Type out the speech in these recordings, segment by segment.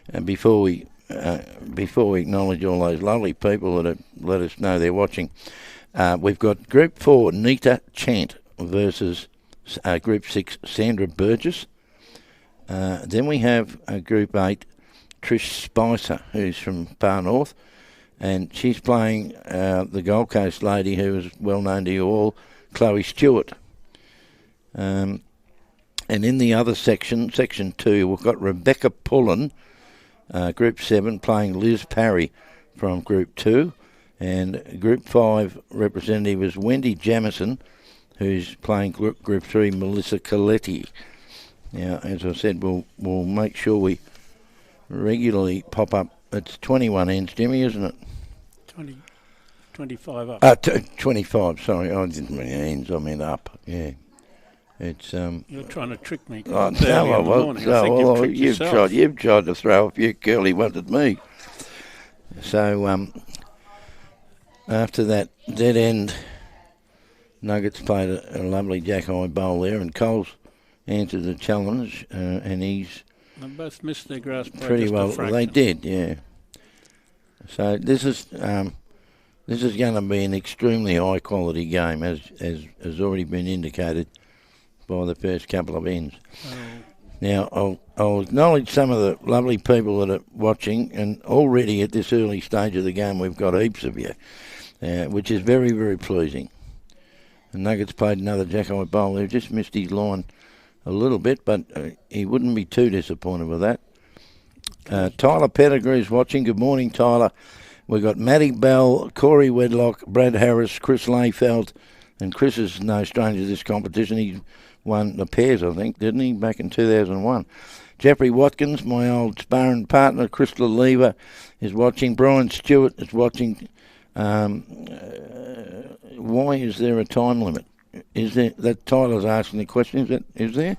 And before we acknowledge all those lovely people that have let us know they're watching, we've got Group 4, Nita Chant versus Group 6, Sandra Burgess. Then we have Group 8, Trish Spicer, who's from Far North, and she's playing the Gold Coast lady who is well known to you all, Chloe Stewart. And in the other section, Section 2, we've got Rebecca Pullen, Group 7, playing Liz Parry from Group 2. And Group 5 representative is Wendy Jamison, who's playing Group 3, Melissa Coletti. Now, as I said, we'll make sure we regularly pop up. It's 21 ends, Jimmy, isn't it? 25 up. 25, sorry. I didn't mean ends, I meant up, yeah. It's You're trying to trick me. No, I was. You've tried to throw a few curly ones at me. So after that dead end, Nuggets played a lovely jack-high bowl there, and Cole's answered the challenge, and he's... They both missed their grass by pretty just well. a fraction. They did, yeah. So this is going to be an extremely high-quality game, as has already been indicated by the first couple of ends. Now, I'll acknowledge some of the lovely people that are watching, and already at this early stage of the game we've got heaps of you, which is very, very pleasing. The Nuggets played another jack-eye bowl. They've just missed his line a little bit, but he wouldn't be too disappointed with that. Tyler Pettigrew's watching. Good morning, Tyler. We've got Matty Bell, Corey Wedlock, Brad Harris, Chris Layfeld, and Chris is no stranger to this competition. He won the pairs, I think, didn't he, back in 2001. Jeffrey Watkins, my old sparring partner, Crystal Lever, is watching. Brian Stewart is watching. Why is there a time limit? Is there, that Tyler's asking the question, is there?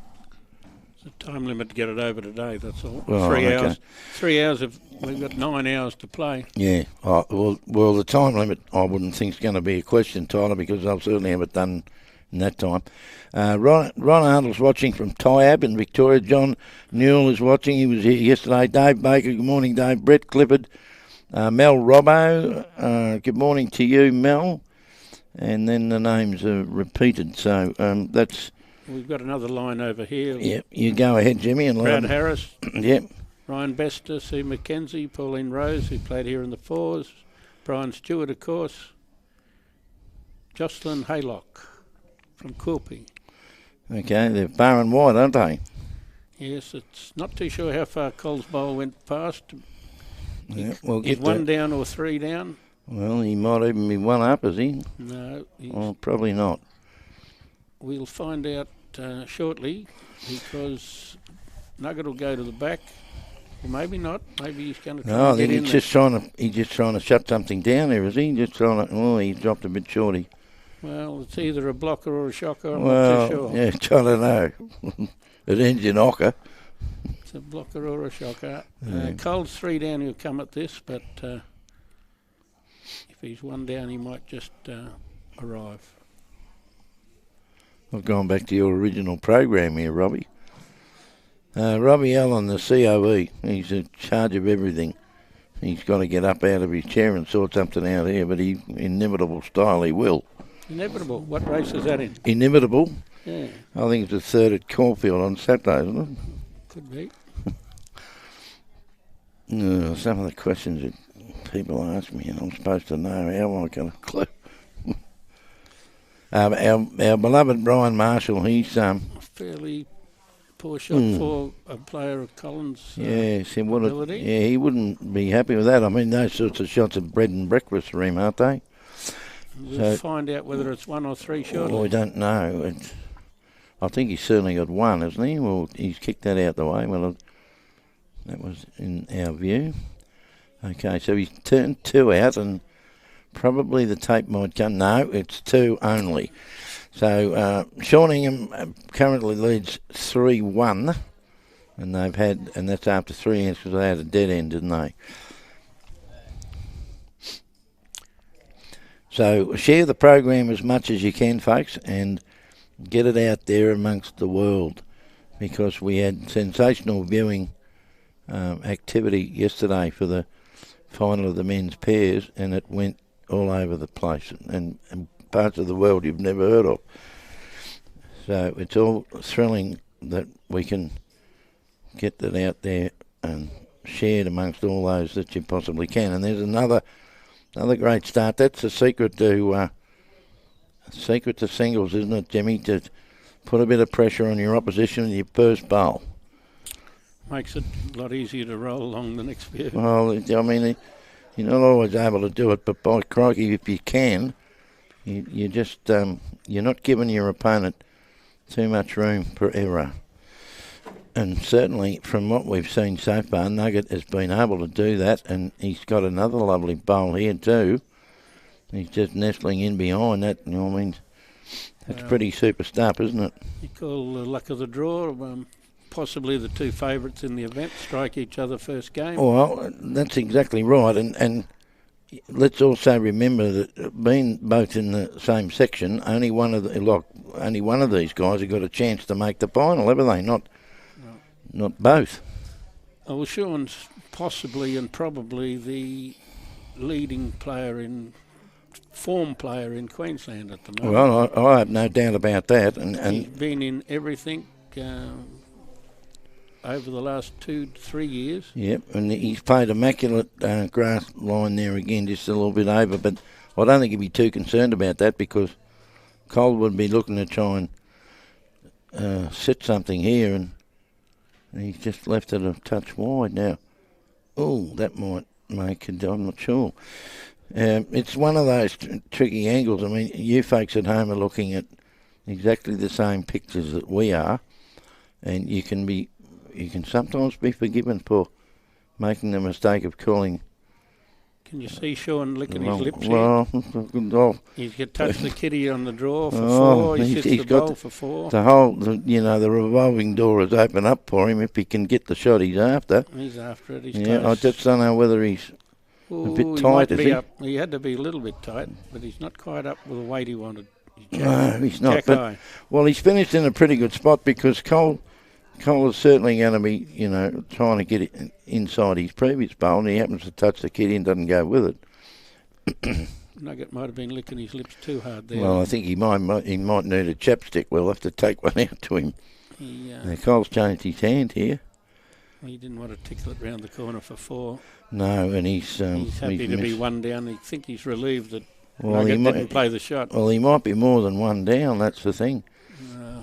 It's a time limit to get it over today, that's all. Oh, 3 hours. okay. 3 hours, we've got 9 hours to play. Yeah, well, the time limit I wouldn't think is going to be a question, Tyler, because I'll certainly have it done in that time. Ron Arnold's watching from Tyab in Victoria. John Newell is watching. He was here yesterday. Dave Baker, good morning, Dave. Brett Clifford. Mel Robbo, good morning to you, Mel. And then the names are repeated, so that's... We've got another line over here. Yep, you go ahead, Jimmy. And Brad Harris. Yep. Ryan Bester, Sue McKenzie, Pauline Rose, who played here in the fours. Brian Stewart, of course. Jocelyn Haylock from Quilpie. Okay, they're far and wide, aren't they? Yes, it's not too sure how far Cole's bowl went past. Yeah, we'll Is get one down or three down? Well, he might even be one up, is he? No. Well, probably not. We'll find out shortly, because Nugget will go to the back. Or maybe not. Maybe he's going to try No, I and get think in he's just trying to shut something down there, is he? Just trying to... Oh, he dropped a bit shorty. Well, it's either a blocker or a shocker. I'm Well, not too sure. yeah, I don't know. It ends in knocker. It's a blocker or a shocker. Yeah. Cole's 3 down, he'll come at this, but if he's 1 down, he might just arrive. I've gone back to your original program here, Robbie. Robbie Allen, the COE, he's in charge of everything. He's got to get up out of his chair and sort something out here, but he, inimitable style, he will. Inevitable. What race is that in? Inimitable? Yeah. I think it's the third at Caulfield on Saturday, isn't it? Could be. Some of the questions that people ask me, and I'm supposed to know. How am I going to clue? Our beloved Brian Marshall, he's Fairly poor shot for a player of Colin's ability. He wouldn't be happy with that. I mean, those sorts of shots are bread and breakfast for him, aren't they? We'll find out whether it's 1 or 3 shortly. Well, we don't know. I think he's certainly got 1, hasn't he? Well, he's kicked that out the way. Well, that was in our view. Okay, so he's turned 2 out, and probably the tape might come. No, it's 2 only. So Sean Ingham currently leads 3-1, and that's after 3 ends because they had a dead end, didn't they? So share the program as much as you can, folks, and get it out there amongst the world, because we had sensational viewing activity yesterday for the final of the men's pairs, and it went all over the place and parts of the world you've never heard of. So it's all thrilling that we can get that out there and shared amongst all those that you possibly can. And there's another great start. That's the secret to singles, isn't it, Jimmy? To put a bit of pressure on your opposition in your first bowl. Makes it a lot easier to roll along the next few. Well, I mean, you're not always able to do it, but by crikey, if you can, you just you're not giving your opponent too much room for error. And certainly from what we've seen so far, Nugget has been able to do that, and he's got another lovely bowl here too. He's just nestling in behind that. You know what I mean? That's pretty super stuff, isn't it? You call the luck of the draw. Possibly the two favourites in the event strike each other first game. Well, that's exactly right. And let's also remember that being both in the same section, only one of these guys have got a chance to make the final, haven't they? Not both. Oh, well, Sean's possibly and probably the leading form player in Queensland at the moment. Well, I have no doubt about that. And he's been in everything over the last 2 to 3 years. Yep, and he's played immaculate grass line there again, just a little bit over. But I don't think he'd be too concerned about that because Colin would be looking to try and set something here, and he's just left it a touch wide now. Oh, that might make it, I'm not sure. It's one of those tricky angles. I mean, you folks at home are looking at exactly the same pictures that we are, and you can sometimes be forgiven for making the mistake of calling. Can you see Sean licking his lips here? He's touched the kitty on the draw for 4. He sits the bowl for 4. The revolving door is open up for him if he can get the shot he's after. He's after it. He's close. I just don't know whether he's a bit tight, is he? He had to be a little bit tight, but he's not quite up with the weight he wanted. No, he's not. But, well, he's finished in a pretty good spot because Cole is certainly going to be, trying to get it inside his previous bowl, and he happens to touch the kitty and doesn't go with it. Nugget might have been licking his lips too hard there. Well, I think he might need a chapstick. We'll have to take one out to him. Cole's changed his hand here. He didn't want to tickle it round the corner for 4. No, and he's happy to be 1 down. I think he's relieved that Nugget didn't play the shot. Well, he might be more than 1 down. That's the thing.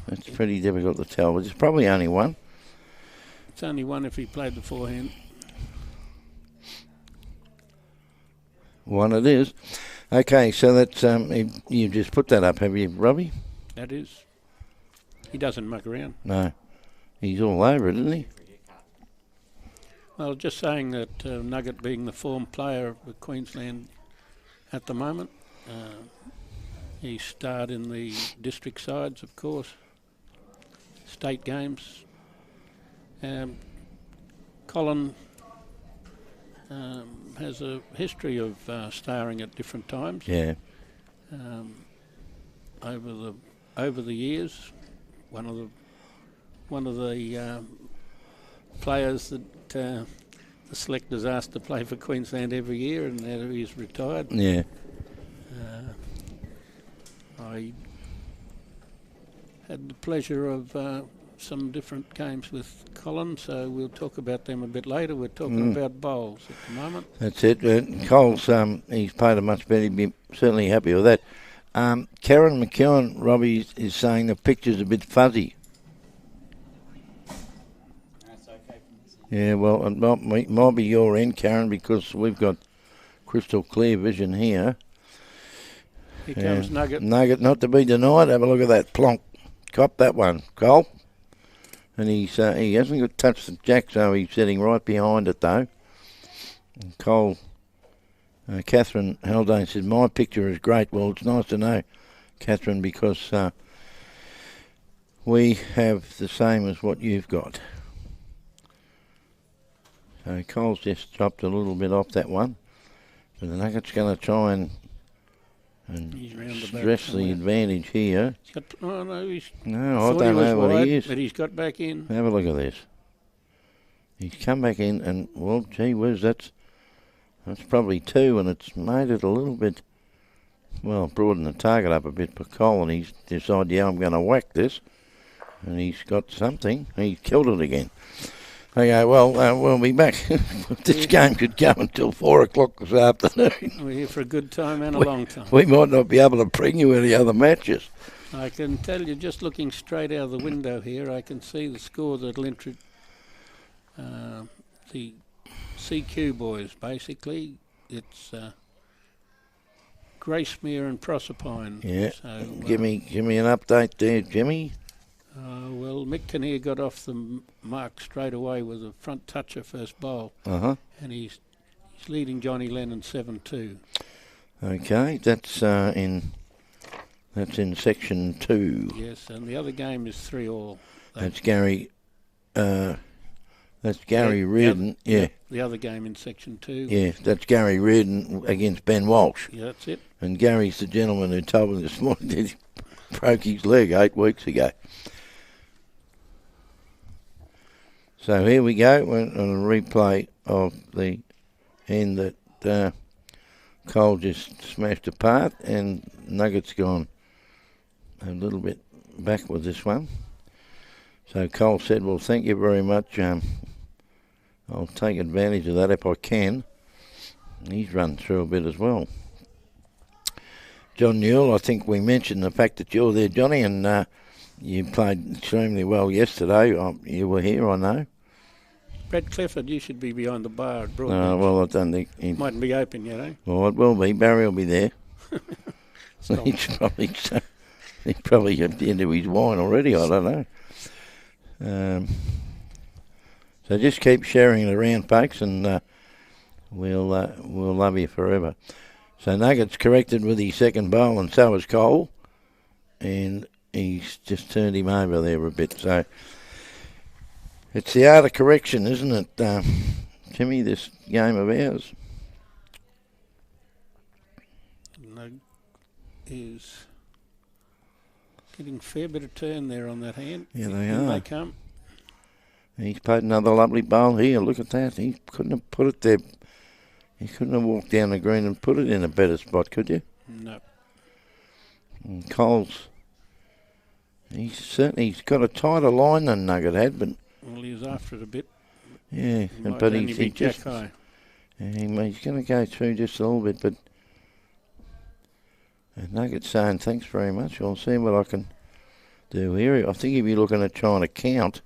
It's pretty difficult to tell, but it's probably only 1. It's only 1 if he played the forehand. 1 it is. Okay, so that's you just put that up, have you, Robbie? That is. He doesn't muck around. No, he's all over it, isn't he? Well, just saying that Nugget being the form player of Queensland at the moment, he starred in the district sides, of course, state games. Colin has a history of starring at different times. Yeah. Over the years, one of the players that the selectors asked to play for Queensland every year, and now he's retired. Yeah. I had the pleasure of some different games with Colin, so we'll talk about them a bit later. We're talking about bowls at the moment. That's it. Cole's he's played a much better. He'd be certainly happy with that. Karen McEwen, Robbie, is saying the picture's a bit fuzzy. That's okay. Yeah, well, it might be your end, Karen, because we've got crystal clear vision here. Here comes Nugget. Nugget, not to be denied. Have a look at that plonk. Cop that one, Cole. And he hasn't got touched the jack, so he's sitting right behind it, though. And Cole, Catherine Haldane says, my picture is great. Well, it's nice to know, Catherine, because we have the same as what you've got. So Cole's just dropped a little bit off that one. So the Nugget's going to try and stress the advantage here. I don't know what he is. But he's got back in. Have a look at this. He's come back in and, well, gee whiz, that's probably 2, and it's made it a little bit, well, broadened the target up a bit for Colin. He's decided, yeah, I'm going to whack this, and he's got something. He's killed it again. Okay, well, we'll be back. This game could go until 4 o'clock this afternoon. We're here for a good time and a long time. We might not be able to bring you any other matches. I can tell you, just looking straight out of the window here, I can see the score that'll enter the CQ boys, basically. It's Gracemere and Proserpine. Yeah. So, give me an update there, Jimmy. Well, Mick Kinnear got off the mark straight away with a front toucher first bowl. Uh-huh. And he's leading Johnny Lennon 7-2. Okay, that's in section 2. Yes, and the other game is 3-all. That's Gary Reardon. Yeah. The other game in section 2. Yeah, that's Gary Reardon against Ben Walsh. Yeah, that's it. And Gary's the gentleman who told me this morning that he broke his leg 8 weeks ago. So here we go on a replay of the end that Cole just smashed apart, and Nugget's gone a little bit back with this one. So Cole said, well, thank you very much. I'll take advantage of that if I can. He's run through a bit as well. John Newell, I think we mentioned the fact that you're there, Johnny, and you played extremely well yesterday. You were here, I know. Brett Clifford, you should be behind the bar at Broadbeach. Well, I don't think... Mightn't be open yet, eh? Well, it will be. Barry will be there. He's probably at the end of his wine already, I don't know. So just keep sharing it around, folks, and we'll love you forever. So Nugget's corrected with his second bowl, and so is Cole, and he's just turned him over there a bit. So it's the art of correction, isn't it, Jimmy, this game of ours? Nug is getting a fair bit of turn there on that hand. Yeah, they In are. they come. He's played another lovely bowl here. Look at that. He couldn't have put it there. He couldn't have walked down the green and put it in a better spot, could you? No. And Cole's, he's got a tighter line than Nugget had, but... Well, he was after it a bit. Yeah, Might but only be he's jack just... high. He's going to go through just a little bit, but... And Nugget's saying, thanks very much. I'll see what I can do here. I think he'd be looking at trying to count,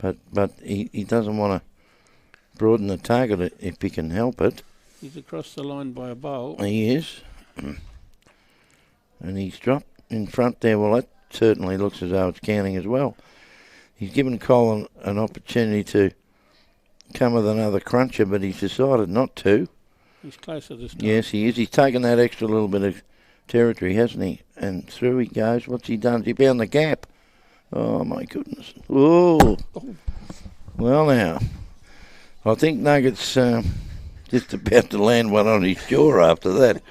but he doesn't want to broaden the target if he can help it. He's across the line by a bowl. He is. And he's dropped in front there. Well, that certainly looks as though it's counting as well. He's given Colin an opportunity to come with another cruncher, but he's decided not to. He's closer this time. Yes, he is. He's taken that extra little bit of territory, hasn't he? And through he goes. What's he done? He found the gap. Oh, my goodness. Oh. Well, now, I think Nugget's just about to land one on his jaw after that.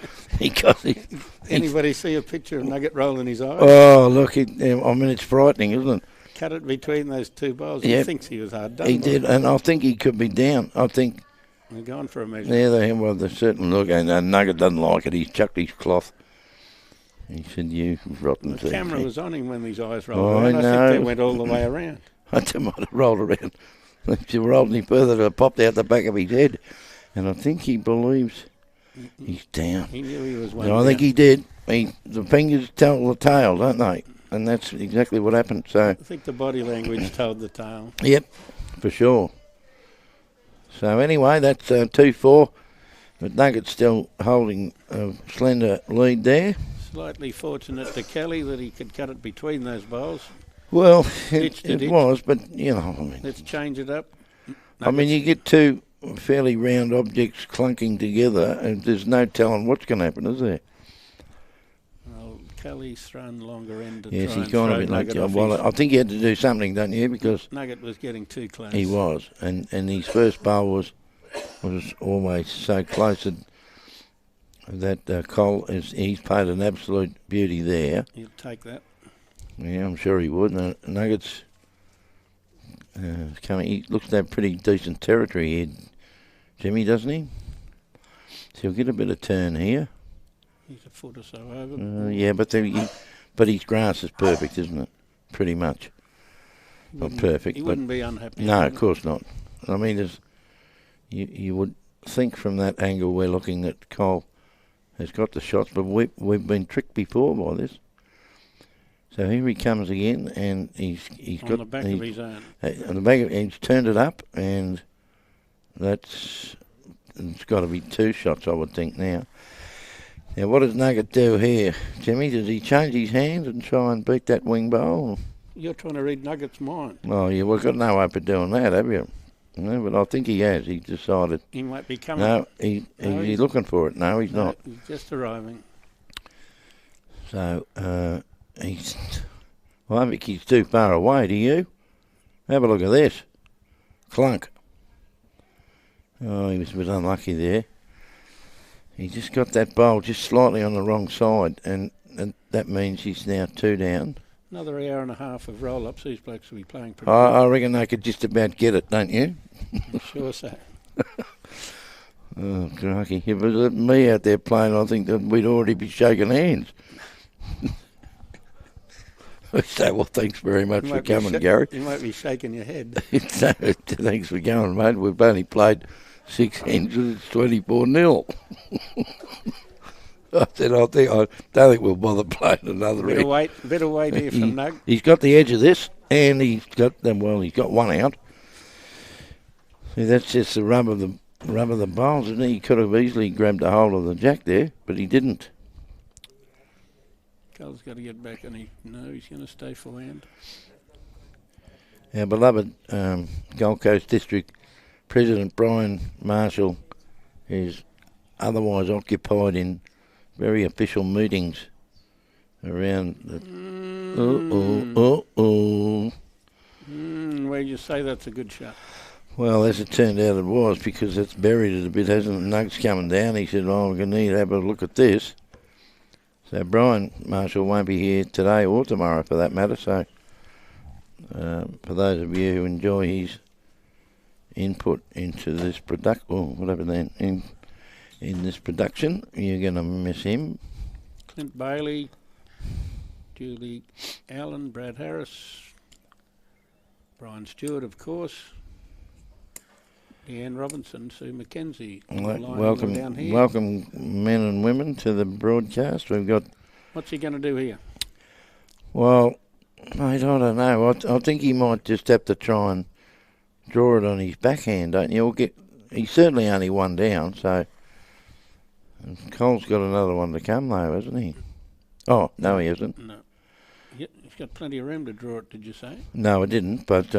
Anybody see a picture of Nugget rolling his eyes? Oh, look, it's frightening, isn't it? Cut it between those two bowls. Yep. He thinks he was hard done. He did, and I think he could be down. I think... They're going for a measure. Yeah, they certainly look, and Nugget doesn't like it. He's chucked his cloth. He said, you rotten The camera thing. was on him when these eyes rolled around. I think they went all the way around. I think might have rolled around. If you rolled any further, it popped out the back of his head. And I think he believes he's down. He knew he was one No, I down. think he did. The fingers tell the tale, don't they? And that's exactly what happened. So I think the body language told the tale. Yep, for sure. So anyway, that's 2-4. But Nugget's still holding a slender lead there. Slightly fortunate to Kelly that he could cut it between those bowls. Well, Ditch to it ditch. was, but, you know, I mean... Let's change it up. I mean, you get two fairly round objects clunking together, and there's no telling what's going to happen, is there? Well, Kelly's thrown longer end to Yes, try he's and gone a throw bit like Nugget that. off Well, his- I think he had to do something, don't you? Because Nugget was getting too close. he was, and his first bowl was always so close that Cole he's played an absolute beauty there. He'll take that. Yeah, I'm sure he would. Nuggets He looks to have pretty decent territory here, Jimmy, doesn't he? So he'll get a bit of turn here. He's a foot or so over. Yeah, but his grass is perfect, isn't it? Pretty much. Not perfect. He wouldn't be unhappy. No, of course not. I mean, you would think from that angle we're looking that Cole has got the shots, but we've been tricked before by this. So here he comes again, and he's on got the back of his own. On the back he's turned it up, and it's got to be 2 shots, I would think now. Now, what does Nugget do here, Jimmy? Does he change his hands and try and beat that wing bowl? You're trying to read Nugget's mind. Oh, yeah, we've got no hope of doing that, have you? No, but I think he has. He's decided. He might be coming. No, he's looking for it. No, he's not. He's just arriving. So, I think he's too far away, do you? Have a look at this. Clunk. Oh, he was a bit unlucky there. He just got that bowl just slightly on the wrong side, and that means he's now 2 down. Another hour and a half of roll-ups. These blokes will be playing pretty I reckon they could just about get it, don't you? good. Sure so. Oh, crikey. If it was me out there playing, I think that we'd already be shaking hands. So, well, thanks very much for coming, Gary. You might be shaking your head. So, thanks for coming, mate. We've only played 6 innings. It's 24-0. I said, I don't think we'll bother playing another inning. Better wait here from Nug. He's got the edge of this, and he's got 1 out. See, that's just the rub of the bowls, isn't he? He could have easily grabbed a hold of the jack there, but he didn't. Cole's got to get back, and he's going to stay forehand. Our beloved Gold Coast District President Brian Marshall is otherwise occupied in very official meetings around the... Where you say that's a good shot? Well, as it turned out, it was, because it's buried it a bit, hasn't it? Nug's coming down. He said, we're going to need to have a look at this. So Brian Marshall won't be here today or tomorrow, for that matter. So for those of you who enjoy his input into this in this production, you're going to miss him. Clint Bailey, Julie Allen, Brad Harris, Brian Stewart, of course, Deanne Robinson, Sue McKenzie. Welcome, men and women, to the broadcast. We've got... What's he going to do here? Well, mate, I don't know. I think he might just have to try and draw it on his backhand, don't you? He's certainly only 1 down, so... And Cole's got another one to come, though, hasn't he? Oh, no, he hasn't. No. He's got plenty of room to draw it, did you say? No, I didn't, but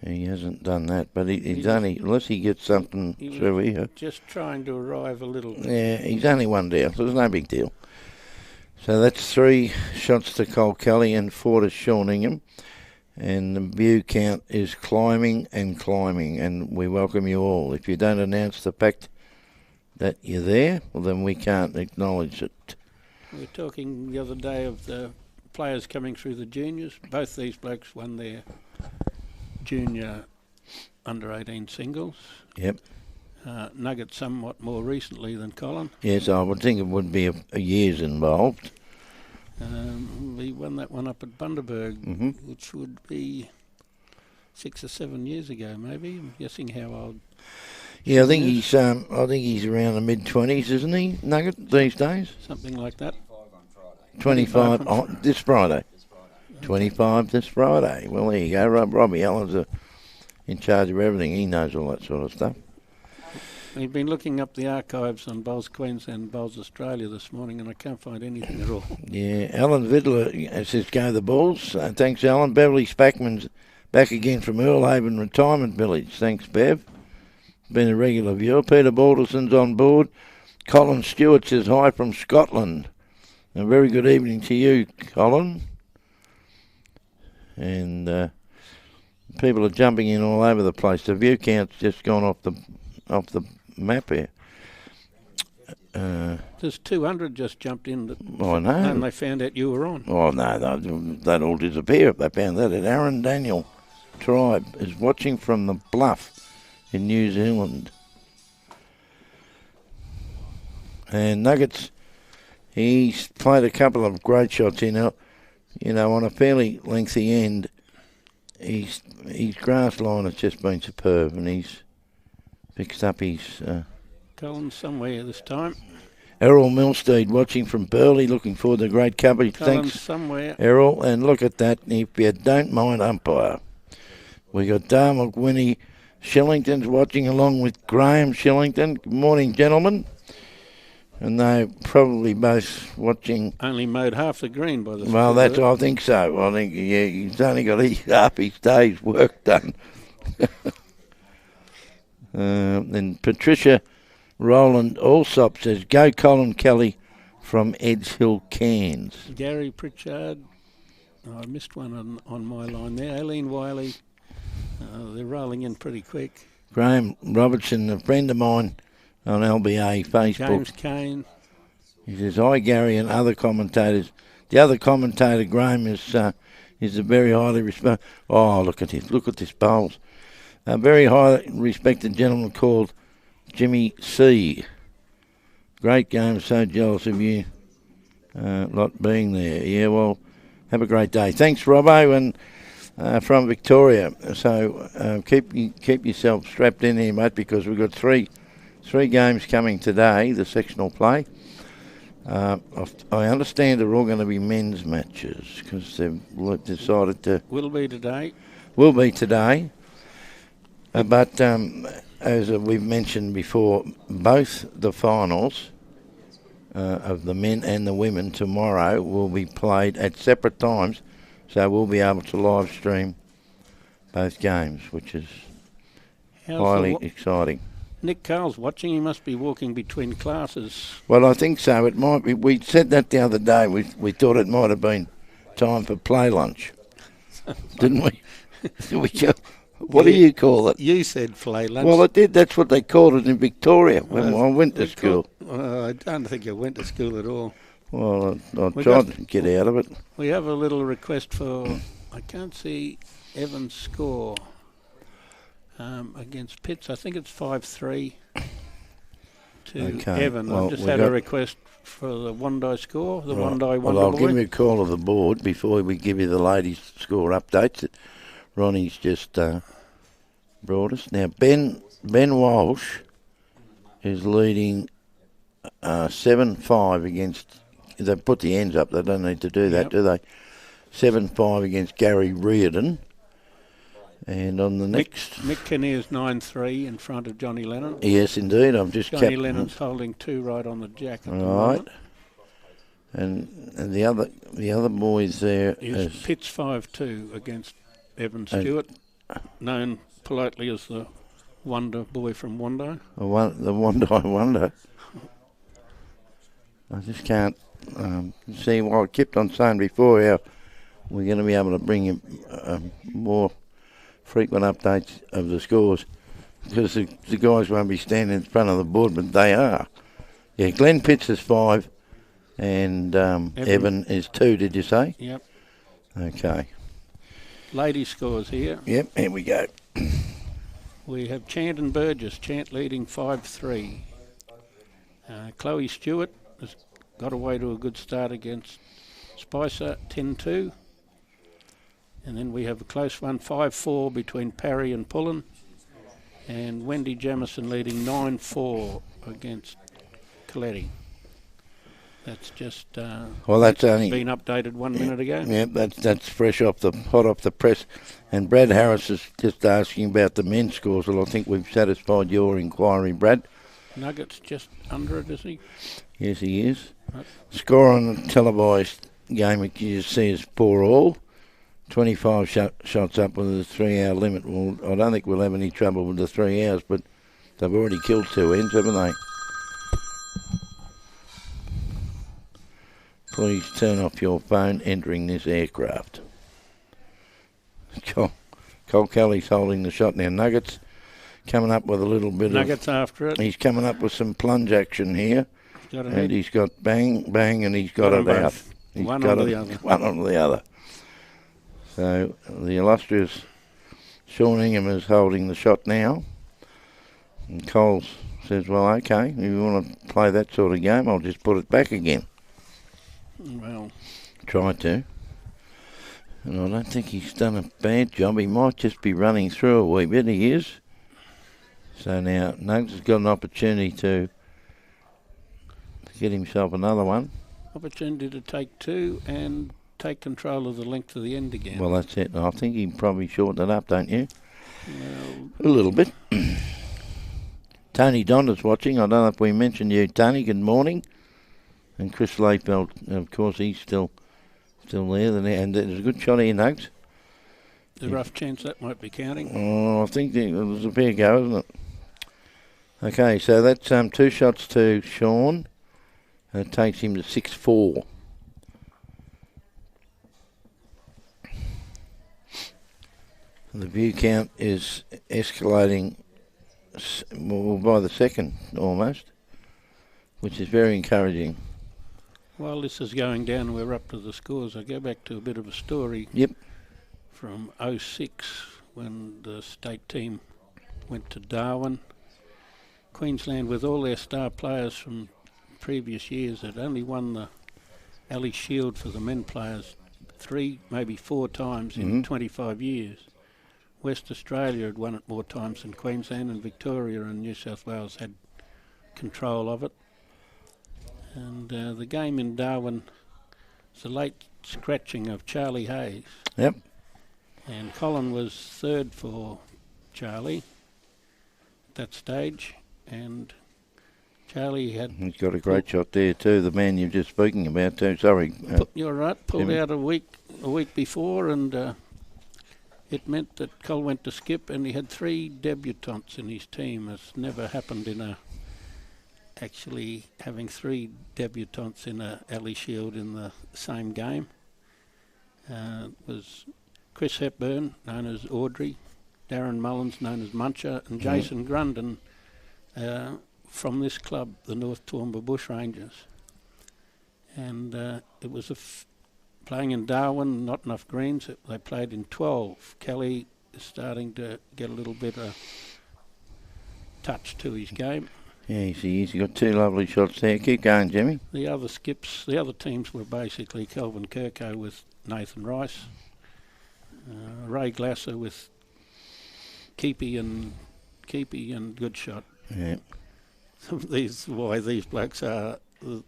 he hasn't done that. But he's only, unless he gets something through here. Just trying to arrive a little bit. Yeah, he's only 1 down, so there's no big deal. So that's 3 shots to Cole Kelly and 4 to Sean Ingham. And the view count is climbing and climbing, and we welcome you all. If you don't announce the fact that you're there, well, then we can't acknowledge it. We were talking the other day of the players coming through the juniors. Both these blokes won their junior under-18 singles. Yep. Nugget somewhat more recently than Colin. Yes, I would think it would be a year's involved. He won that one up at Bundaberg, which would be 6 or 7 years ago, maybe. I'm guessing how old. Yeah, I think he's around the mid-20s, isn't he, Nugget, these days? Something like that. 25 this Friday. 25 this Friday. Well, there you go. Robbie Allen's in charge of everything. He knows all that sort of stuff. We've been looking up the archives on Bowls Queensland and Bowls Australia this morning, and I can't find anything at all. Yeah, Alan Vidler says go the Bulls. Thanks, Alan. Beverly Spackman's back again from Earlhaven Retirement Village. Thanks, Bev. Been a regular viewer. Peter Balderson's on board. Colin Stewart says hi from Scotland. A very good evening to you, Colin. And people are jumping in all over the place. The view count's just gone off the map here. There's 200 just jumped in. I know. And they found out you were on. Oh, no, they'd all disappear if they found that. Aaron Daniel tribe is watching from the Bluff in New Zealand. And Nuggets, he's played a couple of great shots in it. On a fairly lengthy end. His grass line has just been superb, and he's fixed up his... Colin somewhere this time. Errol Milstead watching from Burleigh, looking forward to great coverage. Colin Thanks, somewhere. Errol. And look at that, if you don't mind umpire. We got Dale McWhinney Shillington's watching along with Graham Shillington. Good morning, gentlemen. And they're probably both watching. Only mowed half the green by the. Well, I think so. I think he's only got half his day's work done. Then Patricia Roland Allsop says, "Go Colin Kelly from Edge Hill, Cairns." Gary Pritchard. I missed one on my line there. Aileen Wiley. They're rolling in pretty quick. Graham Robertson, a friend of mine on LBA Facebook. James Kane. He says, "Hi Gary and other commentators." The other commentator, Graham, is a very highly respected. Oh, look at this bowls. A very highly respected gentleman called Jimmy C. Great game. So jealous of you not being there. Yeah, well, have a great day. Thanks, Robbo, and from Victoria. So keep yourself strapped in here, mate, because we've got three games coming today, the sectional play. I understand they're all going to be men's matches because they've decided to... Will be today. But as we've mentioned before, both the finals of the men and the women tomorrow will be played at separate times, so we'll be able to live stream both games, which is highly exciting. Nick Carl's watching. He must be walking between classes. Well, I think so. It might be. We said that the other day. We thought it might have been time for play lunch, didn't we? What do you call it? You said play lunch. Well, I did. That's what they called it in Victoria when I went to school. I don't think you went to school at all. Well, I tried to get out of it. We have a little request for... I can't see Evan's score. Against Pitts, I think it's 5-3 to Evan. Well, I've just had a request for the Wondai score, the right. Wondai Well, I'll give you a call of the board before we give you the ladies' score updates that Ronnie's just brought us. Now, Ben Walsh is leading 7-5 against... They put the ends up. They don't need to do that, do they? 7-5 against Gary Reardon. And on the next... Mick Kinnear's 9-3 in front of Johnny Lennon. Yes, indeed. I've just Johnny Lennon's holding 2 right on the jack. Right. And the other boys there is Pitts 5-2 against Evan Stewart, known politely as the Wonder Boy from Wondai. The Wondai Wonder. I just can't see what I kept on saying before how we're going to be able to bring you more frequent updates of the scores because the guys won't be standing in front of the board, but they are. Yeah, Glenn Pitts is 5 and Evan is 2, did you say? Yep. Okay. Lady scores here. Yep, here we go. We have Chant and Burgess. Chant leading 5-3. Chloe Stewart has got away to a good start against Spicer, 10-2. And then we have a close one, 5-4 between Parry and Pullen. And Wendy Jamison leading 9-4 against Coletti. That's just that's only been updated 1 minute ago. Yeah, that's fresh hot off the press. And Brad Harris is just asking about the men's scores. Well, I think we've satisfied your inquiry, Brad. Nuggets just under it, is he? Yes, he is. Right. Score on the televised game, which you see is 4-all. 25 shots up with the 3-hour limit. Well, I don't think we'll have any trouble with the 3 hours, but they've already killed 2 ends, haven't they? Please turn off your phone entering this aircraft. Cole Kelly's holding the shot now. Nuggets coming up with a little bit Nuggets after it. He's coming up with some plunge action here. And he's got bang, and he's got it out. He's one got on the other. One on the other. So the illustrious Sean Ingham is holding the shot now. And Coles says, well, okay, if you want to play that sort of game, I'll just put it back again. Well, Try to. And I don't think he's done a bad job. He might just be running through a wee bit. He is. So now Nugs has got an opportunity to get himself another one. opportunity to take two and take control of the length of the end again. Well, that's it. I think he probably shortened it up, don't you? Well, A little bit. Tony Donner's watching. I don't know if we mentioned you, Tony. Good morning. And Chris Layfeld, of course, he's still there. And there's a good shot here, Nugs. the rough chance that might be counting. Oh, I think it was a fair go, isn't it? Okay, so that's 2 shots to Sean. It takes him to 6-4. The view count is escalating by the second almost, which is very encouraging. While this is going down, we're up to the scores. I go back to a bit of a story. Yep. From 06 when the state team went to Darwin. Queensland, with all their star players from previous years, had only won the Ali Shield for the men players 3, maybe 4 times in 25 years. West Australia had won it more times than Queensland, and Victoria and New South Wales had control of it. And the game in Darwin was a late scratching of Charlie Hayes. Yep. And Colin was third for Charlie at that stage, and Charlie had... He's got a great shot there too, the man you're just speaking about too. Sorry. You're right, pulled Jimmy. out a week before, and it meant that Col went to skip, and he had 3 debutantes in his team. It's never happened in actually having 3 debutantes in a Ali Shield in the same game. It was Chris Hepburn, known as Audrey, Darren Mullins, known as Muncher, and Jason Grundon from this club, the North Toowoomba Bushrangers. And it was playing in Darwin, not enough greens. They played in 12. Kelly is starting to get a little bit of touch to his game. Yeah, he's got 2 lovely shots there. Keep going, Jimmy. The other skips, the other teams were basically Kelvin Kirko with Nathan Rice, Ray Glasser with Keepy and good shot. Yeah. These blokes are the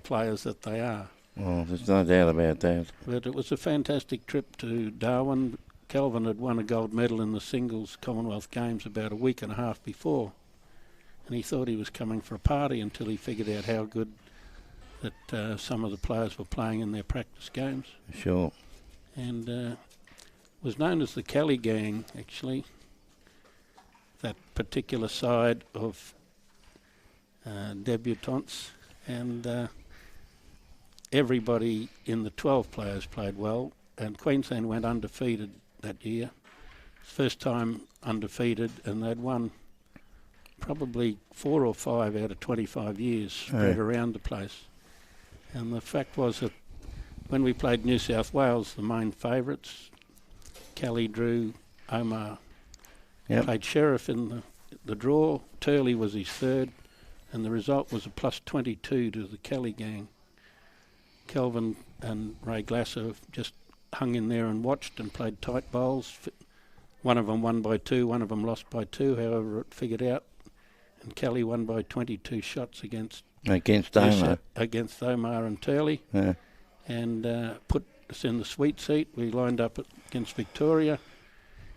players that they are. Well, there's no doubt about that. But it was a fantastic trip to Darwin. Kelvin had won a gold medal in the singles Commonwealth Games about a week and a half before, and he thought he was coming for a party until he figured out how good that some of the players were playing in their practice games. Sure. And was known as the Kelly Gang, actually, that particular side of debutantes. And everybody in the 12 players played well, and Queensland went undefeated that year. First time undefeated, and they'd won probably 4 or 5 out of 25 years spread around the place. And the fact was that when we played New South Wales, the main favourites, Kelly, Drew, Omar, played Sheriff in the draw. Turley was his third, and the result was a +22 to the Kelly Gang. Kelvin and Ray Glasser just hung in there and watched and played tight bowls. One of them won by 2, one of them lost by 2, however it figured out. And Kelly won by 22 shots against Omar. Against Omar and Turley. Yeah. And put us in the sweet seat. We lined up against Victoria,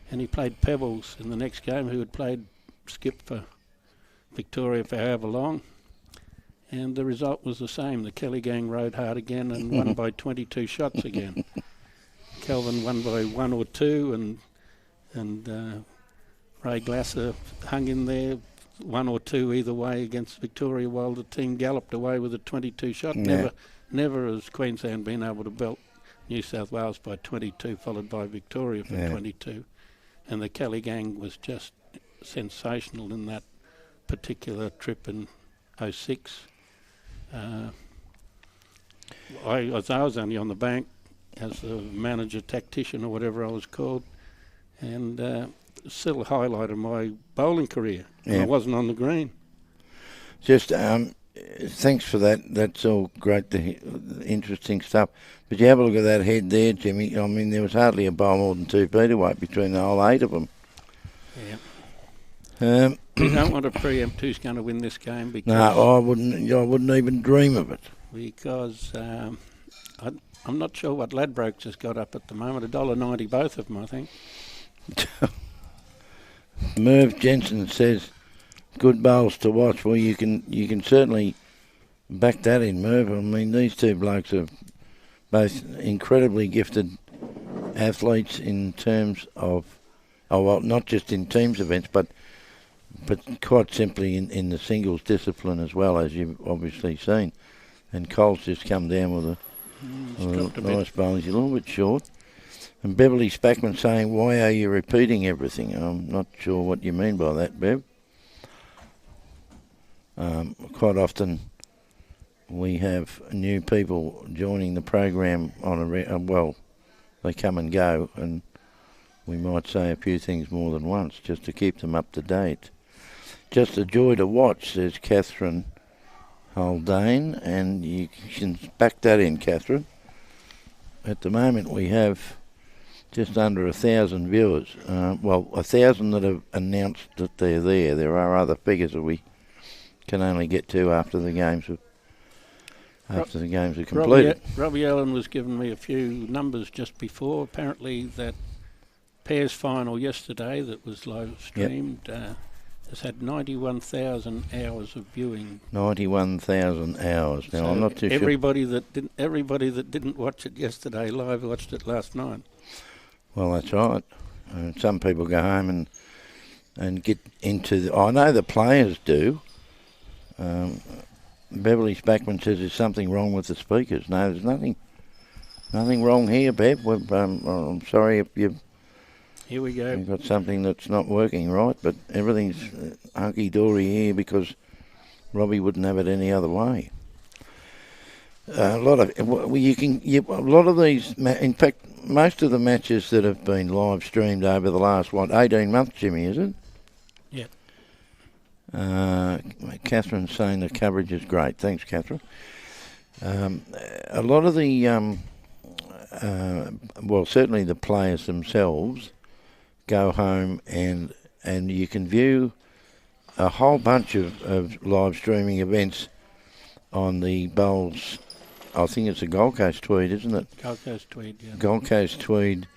and he played Pebbles in the next game, who had played skip for Victoria for however long. And the result was the same. The Kelly Gang rode hard again and won by 22 shots again. Kelvin won by 1 or 2, and Ray Glasser hung in there 1 or 2 either way against Victoria, while the team galloped away with a 22 shot. Yeah. Never has Queensland been able to belt New South Wales by 22, followed by Victoria for 22. And the Kelly Gang was just sensational in that particular trip in 06. I was only on the bank as the manager tactician or whatever I was called, and still a highlight of my bowling career. Yeah. I wasn't on the green. Just thanks for that. That's all great, interesting stuff. But you have a look at that head there, Jimmy. I mean, there was hardly a bowl more than 2 feet away between the whole 8 of them. Yeah. We don't want to preempt who's going to win this game because No, I wouldn't even dream of it. Because I'm not sure what Ladbrokes has got up at the moment. $1.90 both of them, I think. Merv Jensen says, "Good bowls to watch." Well, you can certainly back that in, Merv. I mean, these two blokes are both incredibly gifted athletes in terms of, not just in teams events, but quite simply in the singles discipline as well, as you've obviously seen. And Cole's just come down with a nice bowl. He's a little bit short. And Beverly Spackman saying, "Why are you repeating everything?" I'm not sure what you mean by that, Bev. Quite often we have new people joining the program on well, they come and go, and we might say a few things more than once just to keep them up to date. Just a joy to watch, says Catherine Haldane, and you can back that in, Catherine. At the moment we have just under 1,000 viewers. 1,000 that have announced that they're there. There are other figures that we can only get to after the games are completed. Robbie Allen was giving me a few numbers just before. Apparently that pairs final yesterday that was live streamed has had 91,000 hours of viewing. 91,000 hours. Now, so I'm not too everybody sure. Everybody that didn't watch it yesterday live watched it last night. Well, that's right. Some people go home and get into I know the players do. Beverly Spackman says there's something wrong with the speakers. No, there's nothing wrong here, Bev. I'm sorry if you've got something that's not working right, but everything's hunky-dory here because Robbie wouldn't have it any other way. A lot of these, in fact, most of the matches that have been live streamed over the last 18 months, Jimmy, is it? Yeah. Catherine's saying the coverage is great. Thanks, Catherine. A lot of the, certainly the players themselves go home and you can view a whole bunch of live streaming events on the Bowls. I think it's a Gold Coast Tweed, isn't it? Gold Coast Tweed, yeah. Gold Coast Tweed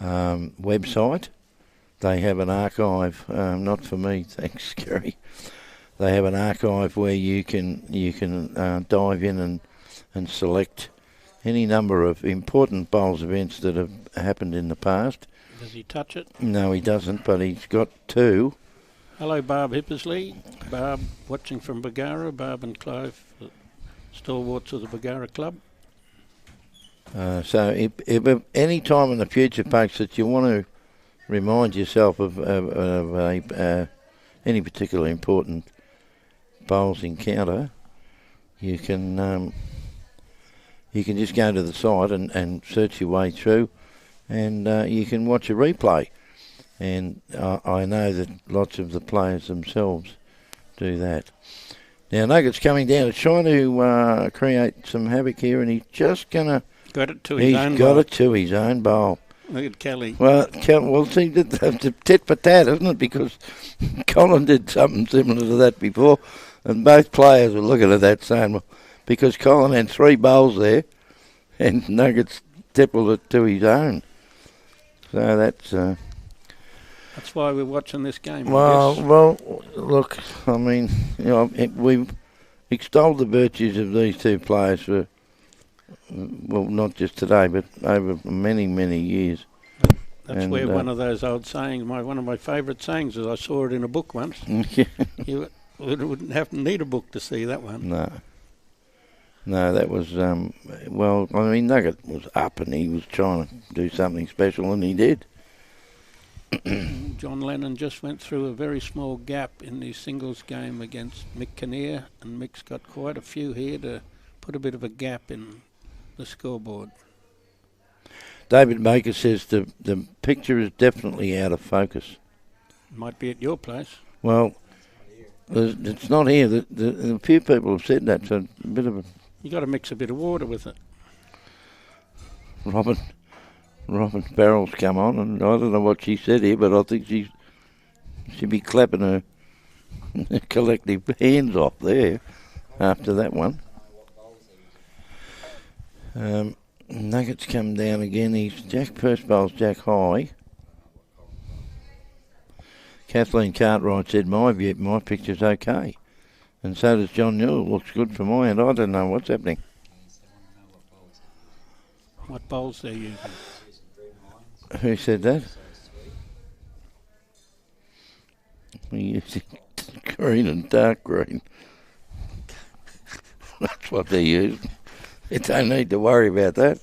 website. They have an archive, not for me, thanks, Gary. They have an archive where you can dive in and select any number of important bowls events that have happened in the past. Does he touch it? No, he doesn't, but he's got 2. Hello, Barb Hippersley. Barb watching from Bargara. Barb and Clive, stalwarts of the Bargara Club. So if any time in the future, folks, that you want to remind yourself of any particular important bowls encounter, you can just go to the site and search your way through, and you can watch a replay. And I know that lots of the players themselves do that. Now Nugget's coming down, trying to create some havoc here, and he's just gonna. Got it to his own bowl. He's got it to his own bowl. Look at Kelly. Well, see, that's a tit for tat, isn't it? Because Colin did something similar to that before, and both players were looking at that saying, well, because Colin had 3 bowls there, and Nuggets tippled it to his own. So that's why we're watching this game. Well, look, I mean, we've extolled the virtues of these two players for, not just today, but over many, many years. That's where one of those old sayings, one of my favourite sayings is, I saw it in a book once. You wouldn't need a book to see that one. No, that was, Nugget was up and he was trying to do something special, and he did. John Lennon just went through a very small gap in the singles game against Mick Kinnear, and Mick's got quite a few here to put a bit of a gap in the scoreboard. David Baker says the picture is definitely out of focus. Might be at your place. Well, it's not here. A few people have said that, so a bit of a... You got to mix a bit of water with it. Robin Farrell's come on, and I don't know what she said here, but I think she'd be clapping her collective hands off there after that one. Nuggets come down again. First bowl's Jack High. Kathleen Cartwright said my picture's okay. And so does John Newell. Looks good for my end. I don't know what's happening. What bowls they're using? Who said that? We're using green and dark green. That's what they use. You don't need to worry about that.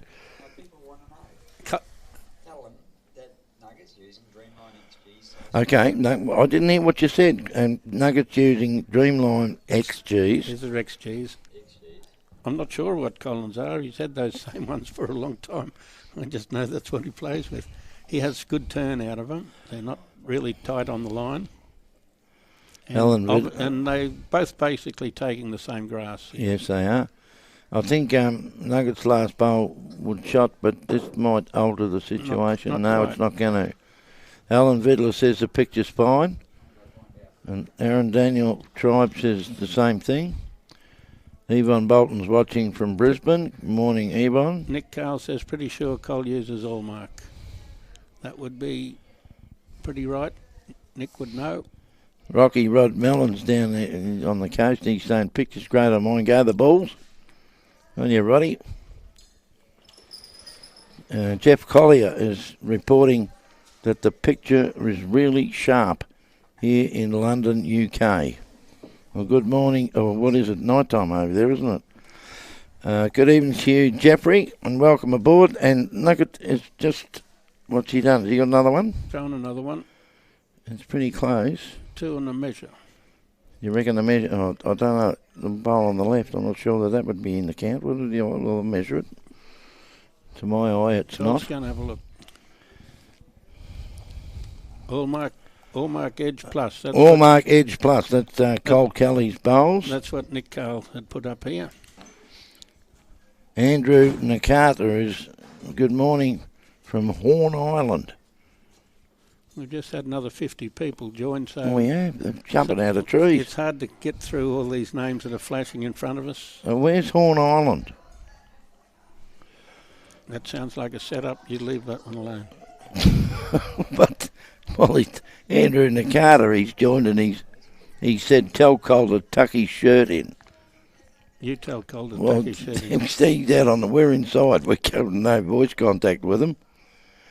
People want to know. Tell them that Nuggets using Dreamline XGs. Okay, no, I didn't hear what you said. And Nuggets using Dreamline XGs. These are XGs. I'm not sure what Colin's are. He's had those same ones for a long time. I just know that's what he plays with. He has good turn out of them. They're not really tight on the line. And they both basically taking the same grass. Yes, they are. I think Nuggets' last bowl would shot, but this might alter the situation. Not It's not going to. Alan Vidler says the picture's fine. And Aaron Daniel Tribe says the same thing. Yvonne Bolton's watching from Brisbane. Good morning, Yvonne. Nick Carl says pretty sure Cole uses Allmark. That would be pretty right. Nick would know. Rocky Rod Mellon's down there on the coast. He's saying picture's great on mine. Go the Bulls. On you, Roddy. Jeff Collier is reporting that the picture is really sharp here in London, UK. Well, good morning. Oh, what is it? Night time over there, isn't it? Good evening to you, Jeffrey, and welcome aboard. And Nugget is just... What's he done? Has he got another one? Thrown another one. It's pretty close. 2 on the measure. You reckon the measure... Oh, I don't know. The bowl on the left, I'm not sure that would be in the count. We'll measure it. To my eye, it's not. Let's go and have a look. Allmark Edge Plus. Allmark Edge Plus. That's Cole Kelly's bowls. That's what Nick Carl had put up here. Andrew Nakata is... Good morning from Horn Island. We've just had another 50 people join, so... We have. They're jumping out of trees. It's hard to get through all these names that are flashing in front of us. Where's Horn Island? That sounds like a setup. You leave that one alone. But, well, Andrew Nakata, he's joined and he said, tell Cole to tuck his shirt in. You tell Cole to tuck his shirt in. He's out we're inside. We're getting no voice contact with him.